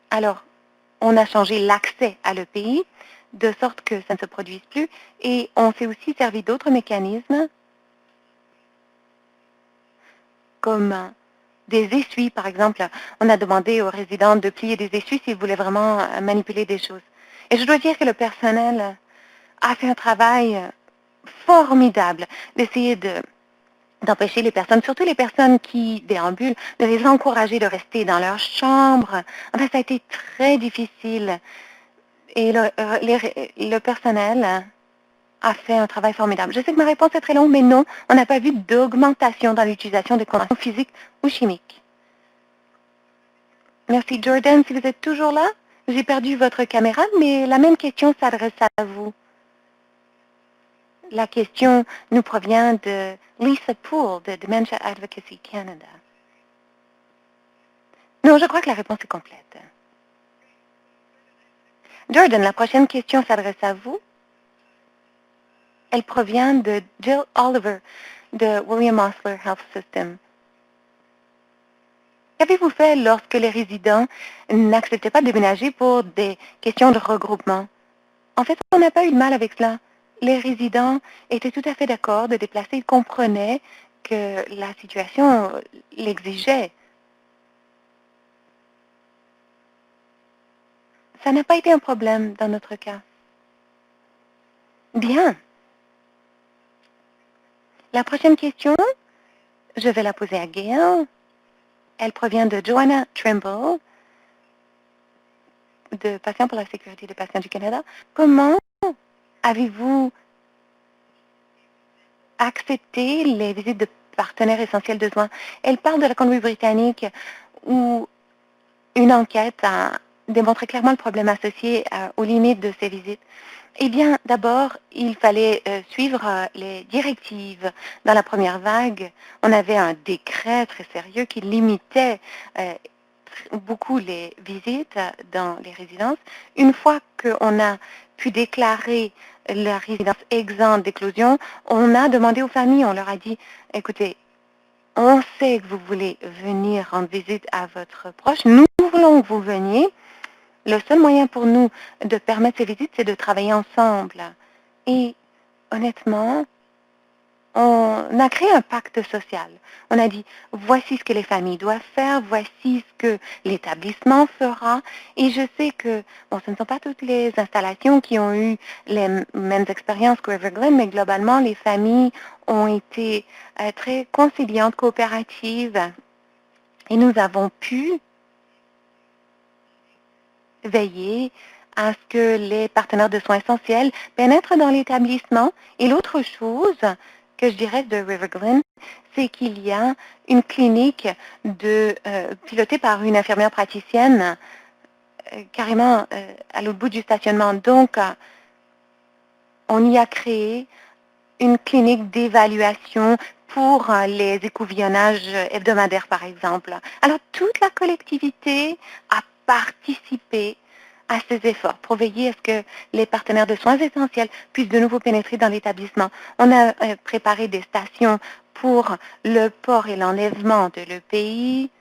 Alors, on a changé l'accès à le pays de sorte que ça ne se produise plus et on s'est aussi servi d'autres mécanismes comme des essuies, par exemple. On a demandé aux résidents de plier des essuies s'ils voulaient vraiment manipuler des choses. Et je dois dire que le personnel a fait un travail formidable d'essayer d'empêcher les personnes, surtout les personnes qui déambulent, de les encourager de rester dans leur chambre. Enfin, ça a été très difficile. Et le personnel a fait un travail formidable. Je sais que ma réponse est très longue, mais non, on n'a pas vu d'augmentation dans l'utilisation des conditions physiques ou chimiques. Merci, Jordan. Si vous êtes toujours là, j'ai perdu votre caméra, mais la même question s'adresse à vous. La question nous provient de Lisa Poole de Dementia Advocacy Canada. Non, je crois que la réponse est complète. Jordan, la prochaine question s'adresse à vous. Elle provient de Jill Oliver de William Osler Health System. Qu'avez-vous fait lorsque les résidents n'acceptaient pas de déménager pour des questions de regroupement? En fait, on n'a pas eu de mal avec cela. Les résidents étaient tout à fait d'accord de déplacer. Ils comprenaient que la situation l'exigeait. Ça n'a pas été un problème dans notre cas. Bien. La prochaine question, je vais la poser à Gail. Elle provient de Joanna Trimble, de Patients pour la sécurité des patients du Canada. Comment avez-vous accepté les visites de partenaires essentiels de soins? Elle parle de la Colombie-Britannique où une enquête a démontré clairement le problème associé aux limites de ces visites. Eh bien, d'abord, il fallait suivre les directives. Dans la première vague, on avait un décret très sérieux qui limitait beaucoup les visites dans les résidences. Une fois qu'on a pu déclarer la résidence exempte d'éclosion, on a demandé aux familles, on leur a dit, écoutez, on sait que vous voulez venir rendre visite à votre proche. Nous voulons que vous veniez. Le seul moyen pour nous de permettre ces visites, c'est de travailler ensemble. Et honnêtement, on a créé un pacte social. On a dit, voici ce que les familles doivent faire, voici ce que l'établissement fera. Et je sais que, bon, ce ne sont pas toutes les installations qui ont eu les mêmes expériences que Everglen, mais globalement, les familles ont été très conciliantes, coopératives. Et nous avons pu veiller à ce que les partenaires de soins essentiels pénètrent dans l'établissement. Et l'autre chose que je dirais de Riverglen, c'est qu'il y a une clinique pilotée par une infirmière praticienne carrément à l'autre bout du stationnement. Donc, on y a créé une clinique d'évaluation pour les écouvillonnages hebdomadaires, par exemple. Alors, toute la collectivité a participé à ces efforts pour veiller à ce que les partenaires de soins essentiels puissent de nouveau pénétrer dans l'établissement. On a préparé des stations pour le port et l'enlèvement de l'EPI.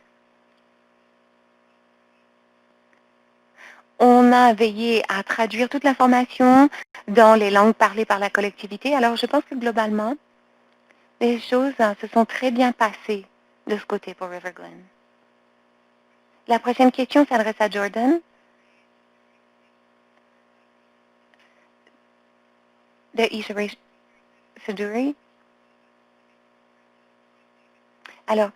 On a veillé à traduire toute l'information dans les langues parlées par la collectivité. Alors, je pense que globalement, les choses se sont très bien passées de ce côté pour Riverglen. La prochaine question s'adresse à Jordan. De Isha Seduri. Alors,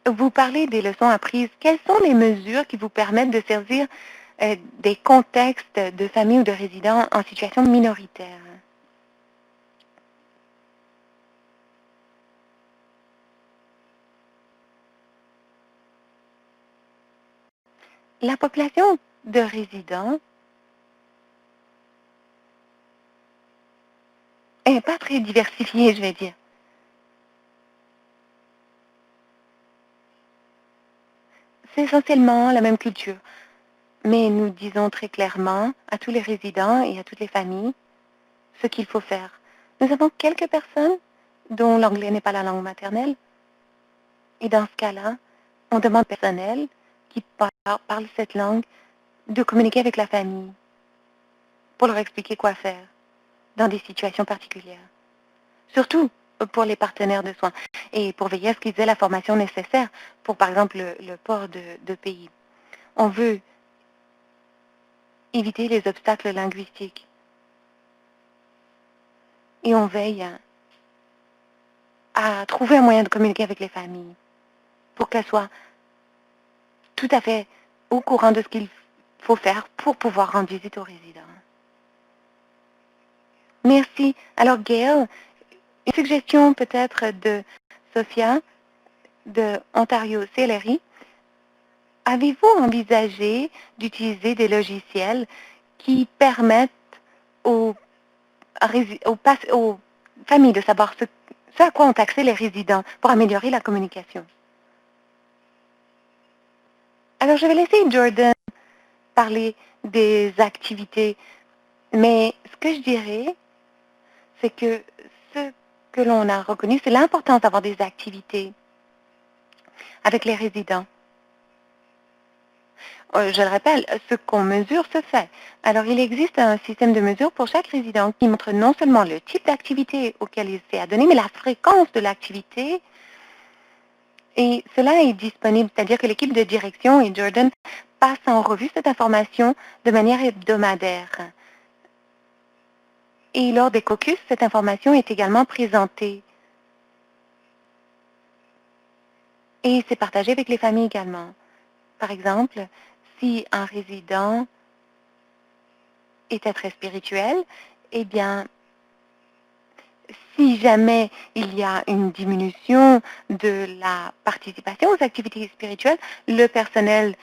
vous parlez des leçons apprises. Quelles sont les mesures qui vous permettent de servir des contextes de familles ou de résidents en situation minoritaire? La population de résidents n'est pas très diversifiée, je vais dire. essentiellement la même culture. Mais nous disons très clairement à tous les résidents et à toutes les familles ce qu'il faut faire. Nous avons quelques personnes dont l'anglais n'est pas la langue maternelle. Et dans ce cas-là, on demande au personnel qui parle cette langue de communiquer avec la famille pour leur expliquer quoi faire dans des situations particulières. Surtout pour les partenaires de soins et pour veiller à ce qu'ils aient la formation nécessaire pour, par exemple, le port de pays. On veut éviter les obstacles linguistiques et on veille à trouver un moyen de communiquer avec les familles pour qu'elles soient tout à fait au courant de ce qu'il faut faire pour pouvoir rendre visite aux résidents. Merci. Alors, Gail, une suggestion peut-être de Sophia de Ontario CLRI. Avez-vous envisagé d'utiliser des logiciels qui permettent aux familles de savoir ce à quoi ont accès les résidents pour améliorer la communication? Alors, je vais laisser Jordan parler des activités, mais ce que je dirais, c'est que ce que l'on a reconnu, c'est l'importance d'avoir des activités avec les résidents. Je le rappelle, ce qu'on mesure se fait. Alors, il existe un système de mesure pour chaque résident qui montre non seulement le type d'activité auquel il s'est adonné, mais la fréquence de l'activité. Et cela est disponible, c'est-à-dire que l'équipe de direction et Jordan passent en revue cette information de manière hebdomadaire. Et lors des caucus, cette information est également présentée. Et c'est partagé avec les familles également. Par exemple, si un résident était très spirituel, eh bien, si jamais il y a une diminution de la participation aux activités spirituelles, le personnel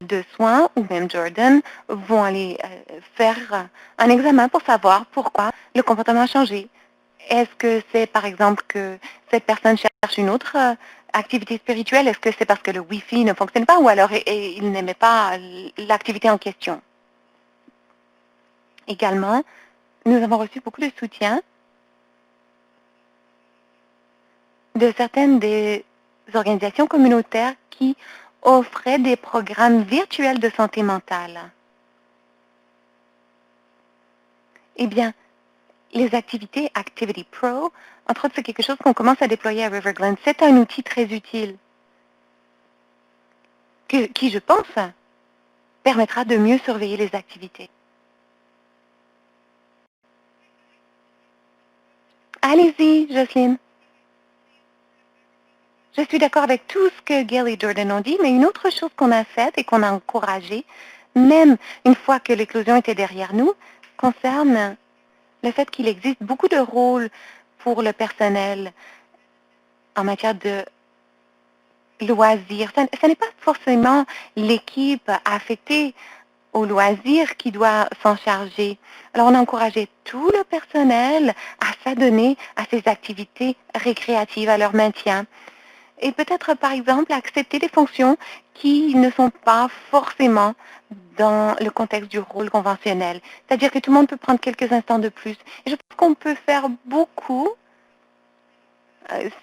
de soins ou même Jordan vont aller faire un examen pour savoir pourquoi le comportement a changé. Est-ce que c'est par exemple que cette personne cherche une autre activité spirituelle? Est-ce que c'est parce que le Wi-Fi ne fonctionne pas ou alors il n'aimait pas l'activité en question? Également, nous avons reçu beaucoup de soutien de certaines des organisations communautaires qui offraient des programmes virtuels de santé mentale. Eh bien, les activités Activity Pro, entre autres, c'est quelque chose qu'on commence à déployer à River Glen. C'est un outil très utile qui, je pense, permettra de mieux surveiller les activités. Allez-y, Jocelyne. Je suis d'accord avec tout ce que Gail et Jordan ont dit, mais une autre chose qu'on a faite et qu'on a encouragée, même une fois que l'éclosion était derrière nous, concerne le fait qu'il existe beaucoup de rôles pour le personnel en matière de loisirs. Ce n'est pas forcément l'équipe affectée aux loisirs qui doit s'en charger. Alors, on a encouragé tout le personnel à s'adonner à ces activités récréatives, à leur maintien. Et peut-être, par exemple, accepter des fonctions qui ne sont pas forcément dans le contexte du rôle conventionnel. C'est-à-dire que tout le monde peut prendre quelques instants de plus. Et je pense qu'on peut faire beaucoup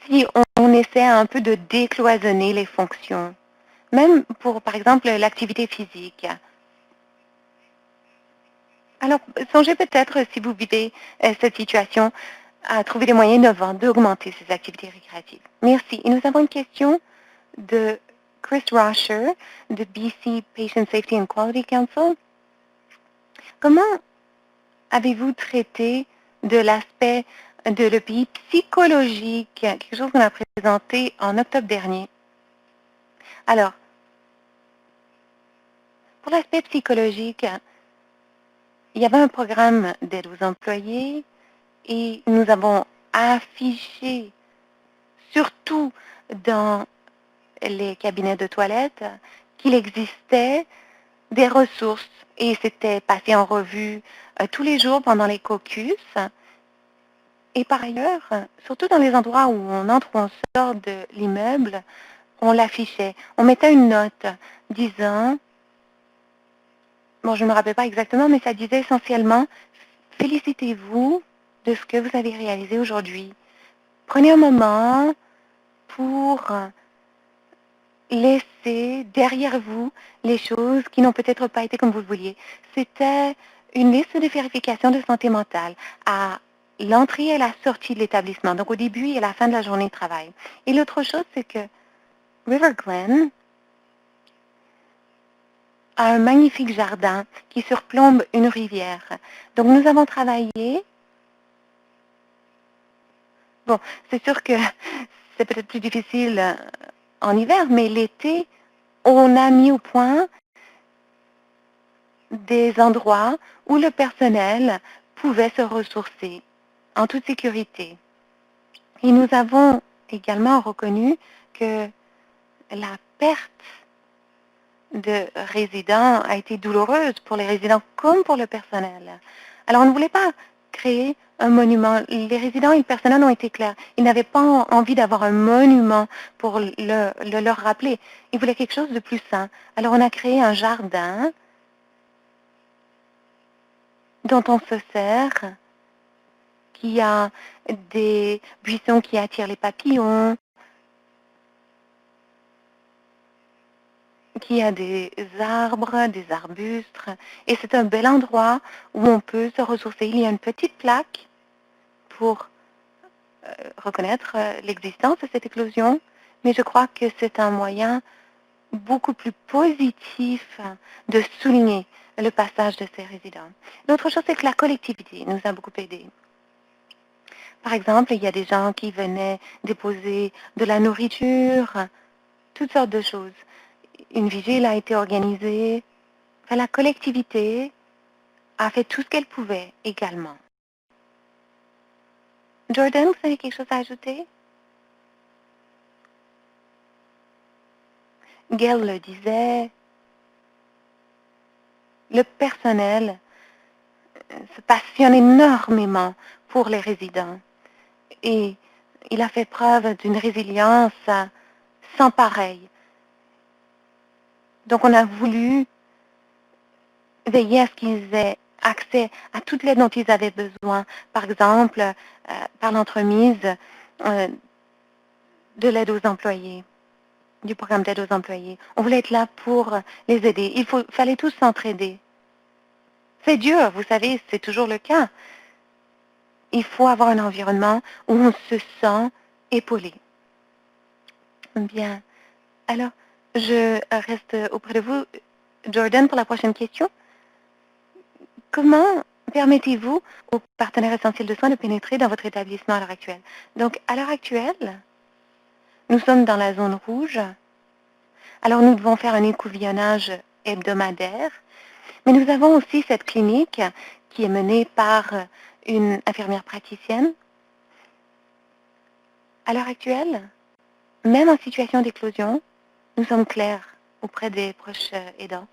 si on essaie un peu de décloisonner les fonctions. Même pour, par exemple, l'activité physique. Alors, songez peut-être, si vous vivez cette situation, à trouver des moyens innovants d'augmenter ces activités récréatives. Merci. Et nous avons une question de Chris Rosher de BC Patient Safety and Quality Council. Comment avez-vous traité de l'aspect de l'EPI psychologique, quelque chose qu'on a présenté en octobre dernier? Alors, pour l'aspect psychologique, il y avait un programme d'aide aux employés et nous avons affiché, surtout dans les cabinets de toilettes, qu'il existait des ressources et c'était passé en revue tous les jours pendant les caucus. Et par ailleurs, surtout dans les endroits où on entre ou on sort de l'immeuble, on l'affichait. On mettait une note disant, bon, je ne me rappelle pas exactement, mais ça disait essentiellement, félicitez-vous de ce que vous avez réalisé aujourd'hui. Prenez un moment pour laisser derrière vous les choses qui n'ont peut-être pas été comme vous le vouliez. C'était une liste de vérification de santé mentale à l'entrée et la sortie de l'établissement, donc au début et à la fin de la journée de travail. Et l'autre chose, c'est que River Glen a un magnifique jardin qui surplombe une rivière. Donc nous avons travaillé. Bon, c'est sûr que c'est peut-être plus difficile en hiver, mais l'été, on a mis au point des endroits où le personnel pouvait se ressourcer en toute sécurité. Et nous avons également reconnu que la perte de résidents a été douloureuse pour les résidents comme pour le personnel. Alors, on ne voulait pas créer un monument. Les résidents et le personnel ont été clairs. Ils n'avaient pas envie d'avoir un monument pour leur rappeler. Ils voulaient quelque chose de plus sain. Alors, on a créé un jardin dont on se sert, qui a des buissons qui attirent les papillons, qui a des arbres, des arbustes. Et c'est un bel endroit où on peut se ressourcer. Il y a une petite plaque pour reconnaître l'existence de cette éclosion, mais je crois que c'est un moyen beaucoup plus positif de souligner le passage de ces résidents. L'autre chose, c'est que la collectivité nous a beaucoup aidés. Par exemple, il y a des gens qui venaient déposer de la nourriture, toutes sortes de choses. Une vigile a été organisée. Enfin, la collectivité a fait tout ce qu'elle pouvait également. Jordan, vous avez quelque chose à ajouter? Gail le disait, le personnel se passionne énormément pour les résidents et il a fait preuve d'une résilience sans pareil. Donc, on a voulu veiller à ce qu'ils aient accès à toute l'aide dont ils avaient besoin, par exemple, par l'entremise de l'aide aux employés, du programme d'aide aux employés. On voulait être là pour les aider. Fallait tous s'entraider. C'est dur, vous savez, c'est toujours le cas. Il faut avoir un environnement où on se sent épaulé. Bien. Alors, je reste auprès de vous, Jordan, pour la prochaine question. Comment permettez-vous aux partenaires essentiels de soins de pénétrer dans votre établissement à l'heure actuelle? Donc, à l'heure actuelle, nous sommes dans la zone rouge. Alors, nous devons faire un écouvillonnage hebdomadaire, mais nous avons aussi cette clinique qui est menée par une infirmière praticienne. À l'heure actuelle, même en situation d'éclosion, nous sommes clairs auprès des proches aidants,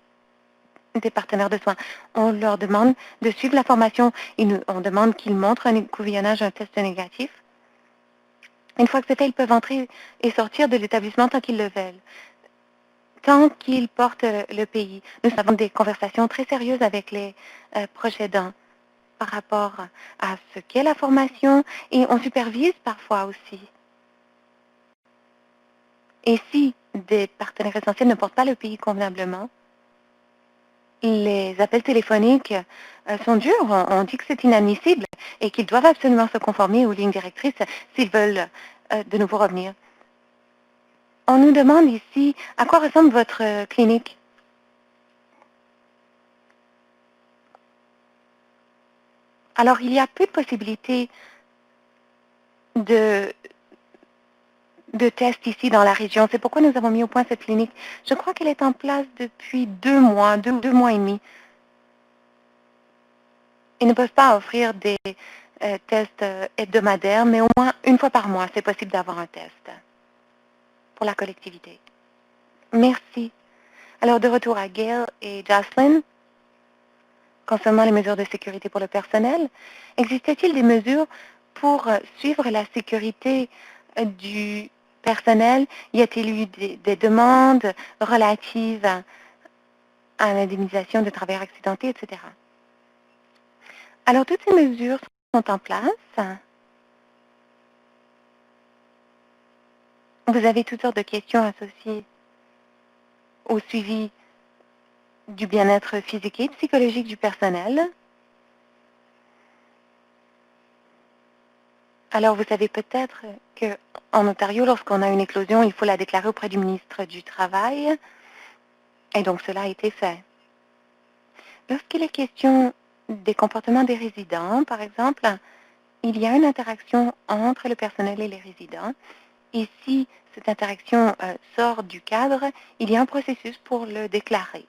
des partenaires de soins. On leur demande de suivre la formation. On demande qu'ils montrent un écouvillonnage, un test négatif. Une fois que c'est fait, ils peuvent entrer et sortir de l'établissement tant qu'ils le veulent, tant qu'ils portent le pays. Nous avons des conversations très sérieuses avec les proches aidants par rapport à ce qu'est la formation et on supervise parfois aussi. Et si des partenaires essentiels ne portent pas le pays convenablement, les appels téléphoniques sont durs. On dit que c'est inadmissible et qu'ils doivent absolument se conformer aux lignes directrices s'ils veulent de nouveau revenir. On nous demande ici à quoi ressemble votre clinique. Alors, il y a peu de possibilités de tests ici dans la région. C'est pourquoi nous avons mis au point cette clinique. Je crois qu'elle est en place depuis 2 mois, deux mois et demi. Ils ne peuvent pas offrir des tests hebdomadaires, mais au moins une fois par mois, c'est possible d'avoir un test pour la collectivité. Merci. Alors, de retour à Gail et Jocelyn, concernant les mesures de sécurité pour le personnel, existait-il des mesures pour suivre la sécurité du personnel? Y a-t-il eu des demandes relatives à l'indemnisation de travailleurs accidentés, etc.? Alors, toutes ces mesures sont en place. Vous avez toutes sortes de questions associées au suivi du bien-être physique et psychologique du personnel. Alors, vous savez peut-être qu'en Ontario, lorsqu'on a une éclosion, il faut la déclarer auprès du ministre du Travail. Et donc, cela a été fait. Lorsqu'il est question des comportements des résidents, par exemple, il y a une interaction entre le personnel et les résidents. Et si cette interaction sort du cadre, il y a un processus pour le déclarer.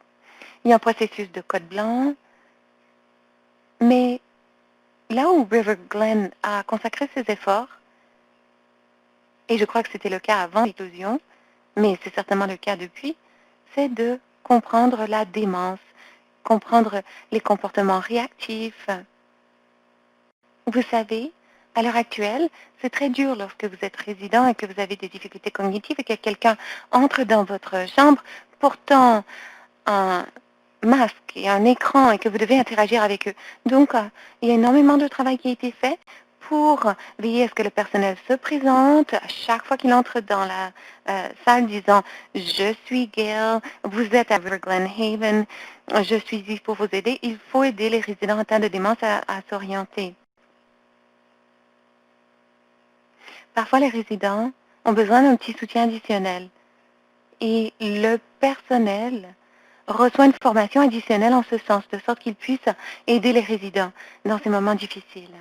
Il y a un processus de code blanc, mais là où River Glen a consacré ses efforts, et je crois que c'était le cas avant l'éclosion, mais c'est certainement le cas depuis, c'est de comprendre la démence, comprendre les comportements réactifs. Vous savez, à l'heure actuelle, c'est très dur lorsque vous êtes résident et que vous avez des difficultés cognitives et que quelqu'un entre dans votre chambre portant un masque et un écran et que vous devez interagir avec eux. Donc, il y a énormément de travail qui a été fait pour veiller à ce que le personnel se présente à chaque fois qu'il entre dans la salle disant «Je suis Gail, vous êtes à River Glen Haven, je suis ici pour vous aider». Il faut aider les résidents atteints de démence à s'orienter. Parfois, les résidents ont besoin d'un petit soutien additionnel et le personnel reçoit une formation additionnelle en ce sens, de sorte qu'ils puissent aider les résidents dans ces moments difficiles.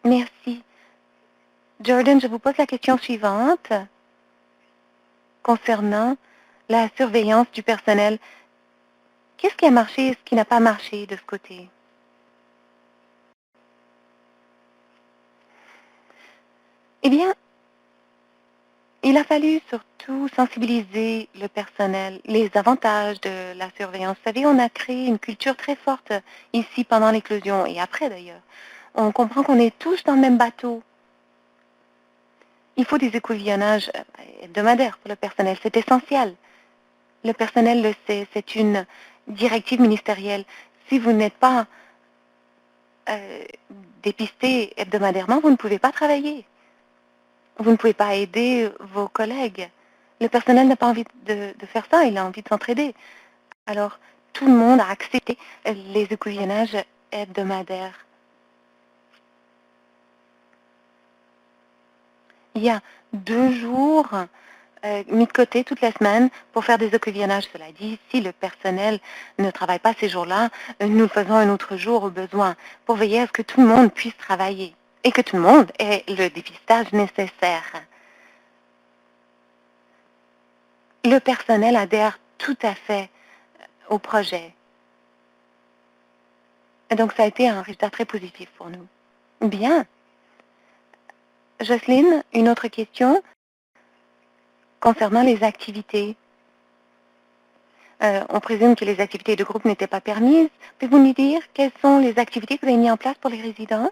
Merci. Jordan, je vous pose la question suivante concernant la surveillance du personnel. Qu'est-ce qui a marché et ce qui n'a pas marché de ce côté? Eh bien, il a fallu surtout sensibiliser le personnel, les avantages de la surveillance. Vous savez, on a créé une culture très forte ici pendant l'éclosion et après d'ailleurs. On comprend qu'on est tous dans le même bateau. Il faut des écouvillonnages hebdomadaires pour le personnel. C'est essentiel. Le personnel le sait. C'est une directive ministérielle. Si vous n'êtes pas dépisté hebdomadairement, vous ne pouvez pas travailler. Vous ne pouvez pas aider vos collègues. Le personnel n'a pas envie de faire ça, il a envie de s'entraider. Alors, tout le monde a accepté les écouvillonnages hebdomadaires. Il y a 2 jours mis de côté toute la semaine pour faire des écouvillonnages. Cela dit, si le personnel ne travaille pas ces jours-là, nous le faisons un autre jour au besoin pour veiller à ce que tout le monde puisse travailler et que tout le monde ait le dépistage nécessaire. Le personnel adhère tout à fait au projet. Et donc, ça a été un résultat très positif pour nous. Bien. Jocelyne, une autre question concernant les activités. On présume que les activités de groupe n'étaient pas permises. Pouvez-vous nous dire quelles sont les activités que vous avez mises en place pour les résidents?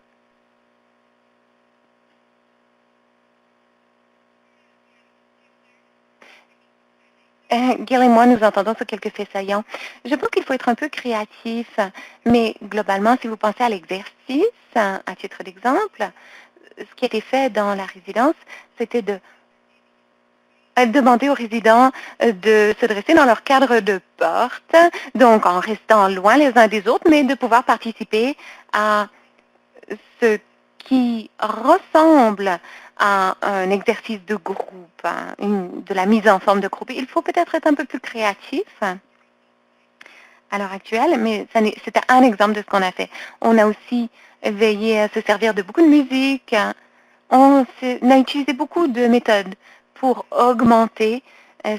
Gail et moi, nous entendons sur quelques faits saillants. Je pense qu'il faut être un peu créatif, mais globalement, si vous pensez à l'exercice, à titre d'exemple, ce qui a été fait dans la résidence, c'était de demander aux résidents de se dresser dans leur cadre de porte, donc en restant loin les uns des autres, mais de pouvoir participer à ce qui ressemble à un exercice de groupe, de la mise en forme de groupe. Il faut peut-être être un peu plus créatif à l'heure actuelle, mais c'était un exemple de ce qu'on a fait. On a aussi veillé à se servir de beaucoup de musique. On a utilisé beaucoup de méthodes pour augmenter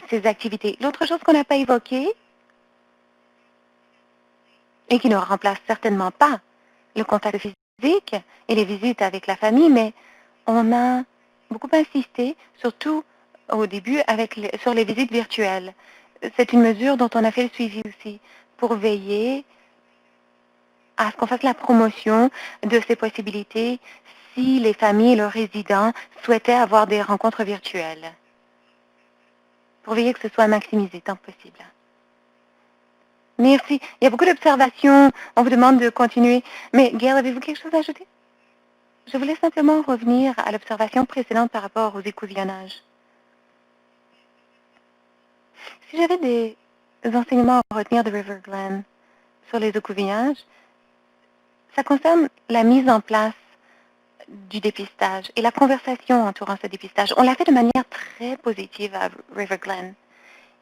ces activités. L'autre chose qu'on n'a pas évoquée et qui ne remplace certainement pas le contact physique et les visites avec la famille, mais on a beaucoup insisté, surtout au début, sur les visites virtuelles. C'est une mesure dont on a fait le suivi aussi pour veiller à ce qu'on fasse la promotion de ces possibilités si les familles et leurs résidents souhaitaient avoir des rencontres virtuelles, pour veiller que ce soit maximisé tant que possible. Merci. Il y a beaucoup d'observations. On vous demande de continuer. Mais Gail, avez-vous quelque chose à ajouter? Je voulais simplement revenir à l'observation précédente par rapport aux écouvillonnages. Si j'avais des enseignements à retenir de River Glen sur les écouvillages, ça concerne la mise en place du dépistage et la conversation entourant ce dépistage. On l'a fait de manière très positive à River Glen.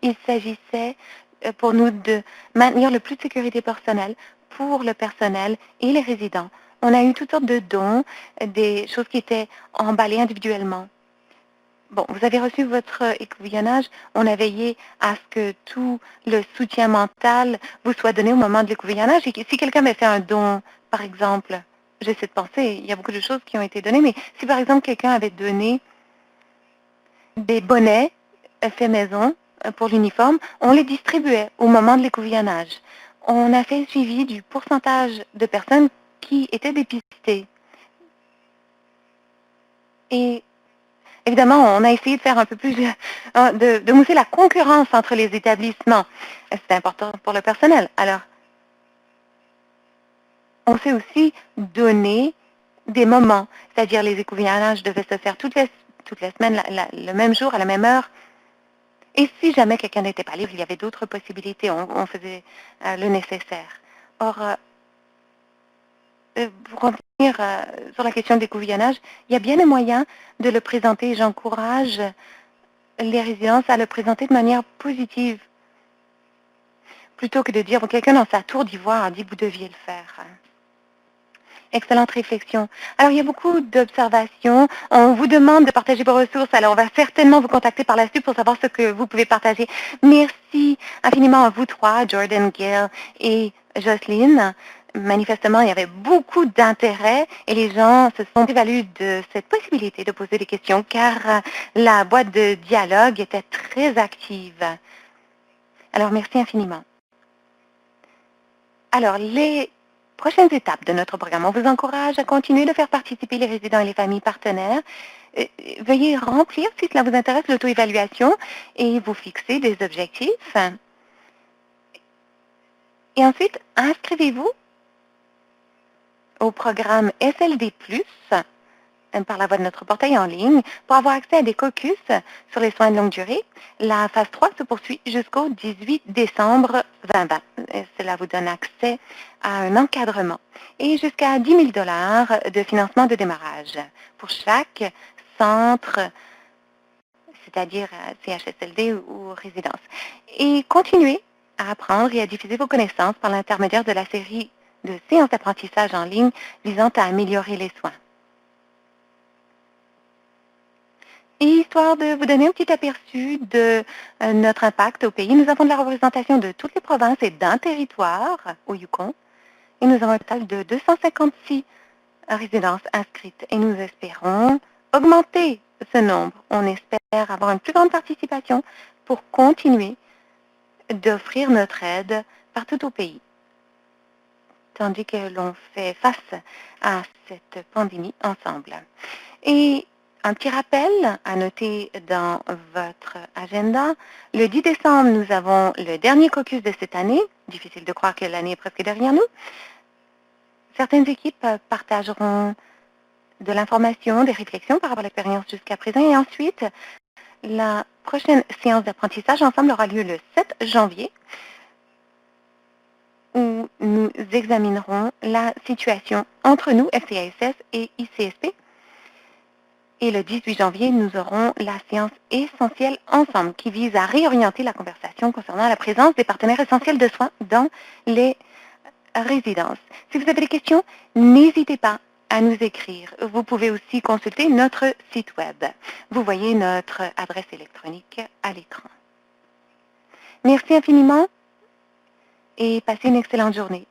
Il s'agissait pour nous de maintenir le plus de sécurité personnelle pour le personnel et les résidents. On a eu toutes sortes de dons, des choses qui étaient emballées individuellement. Bon, vous avez reçu votre écouvillonnage. On a veillé à ce que tout le soutien mental vous soit donné au moment de l'écouvillonnage. Et si quelqu'un avait fait un don, par exemple, j'essaie de penser, il y a beaucoup de choses qui ont été données, mais si par exemple quelqu'un avait donné des bonnets faits maison pour l'uniforme, on les distribuait au moment de l'écouvillonnage. On a fait le suivi du pourcentage de personnes qui étaient dépistées. Et évidemment, on a essayé de faire un peu plus, de mousser la concurrence entre les établissements. C'est important pour le personnel. Alors, on s'est aussi donné des moments, c'est-à-dire les écouvillonnages devaient se faire toutes les semaines, le même jour, à la même heure. Et si jamais quelqu'un n'était pas libre, il y avait d'autres possibilités. On faisait le nécessaire. Or, pour revenir sur la question de l'écouvillonnage, il y a bien des moyens de le présenter. J'encourage les résidences à le présenter de manière positive, plutôt que de dire, bon, quelqu'un dans sa tour d'ivoire a dit que vous deviez le faire. Excellente réflexion. Alors, il y a beaucoup d'observations. On vous demande de partager vos ressources. Alors, on va certainement vous contacter par la suite pour savoir ce que vous pouvez partager. Merci infiniment à vous trois, Jordan, Gail et Jocelyne. Manifestement, il y avait beaucoup d'intérêt et les gens se sont évalus de cette possibilité de poser des questions car la boîte de dialogue était très active. Alors, merci infiniment. Alors, les prochaines étapes de notre programme, on vous encourage à continuer de faire participer les résidents et les familles partenaires. Veuillez remplir, si cela vous intéresse, l'auto-évaluation et vous fixer des objectifs. Et ensuite, inscrivez-vous au programme SLD+, par la voie de notre portail en ligne, pour avoir accès à des caucus sur les soins de longue durée. La phase 3 se poursuit jusqu'au 18 décembre 2020. Cela vous donne accès à un encadrement et jusqu'à 10 000 $ de financement de démarrage pour chaque centre, c'est-à-dire CHSLD ou résidence. Et continuez à apprendre et à diffuser vos connaissances par l'intermédiaire de la série de séances d'apprentissage en ligne visant à améliorer les soins. Et histoire de vous donner un petit aperçu de notre impact au pays, nous avons de la représentation de toutes les provinces et d'un territoire au Yukon. Et nous avons un total de 256 résidences inscrites. Et nous espérons augmenter ce nombre. On espère avoir une plus grande participation pour continuer d'offrir notre aide partout au pays, tandis que l'on fait face à cette pandémie ensemble. Et un petit rappel à noter dans votre agenda. Le 10 décembre, nous avons le dernier caucus de cette année. Difficile de croire que l'année est presque derrière nous. Certaines équipes partageront de l'information, des réflexions par rapport à l'expérience jusqu'à présent. Et ensuite, la prochaine séance d'apprentissage ensemble aura lieu le 7 janvier, où nous examinerons la situation entre nous, FCASS et ICSP. Et le 18 janvier, nous aurons la séance essentielle ensemble qui vise à réorienter la conversation concernant la présence des partenaires essentiels de soins dans les résidences. Si vous avez des questions, n'hésitez pas à nous écrire. Vous pouvez aussi consulter notre site web. Vous voyez notre adresse électronique à l'écran. Merci infiniment et passez une excellente journée.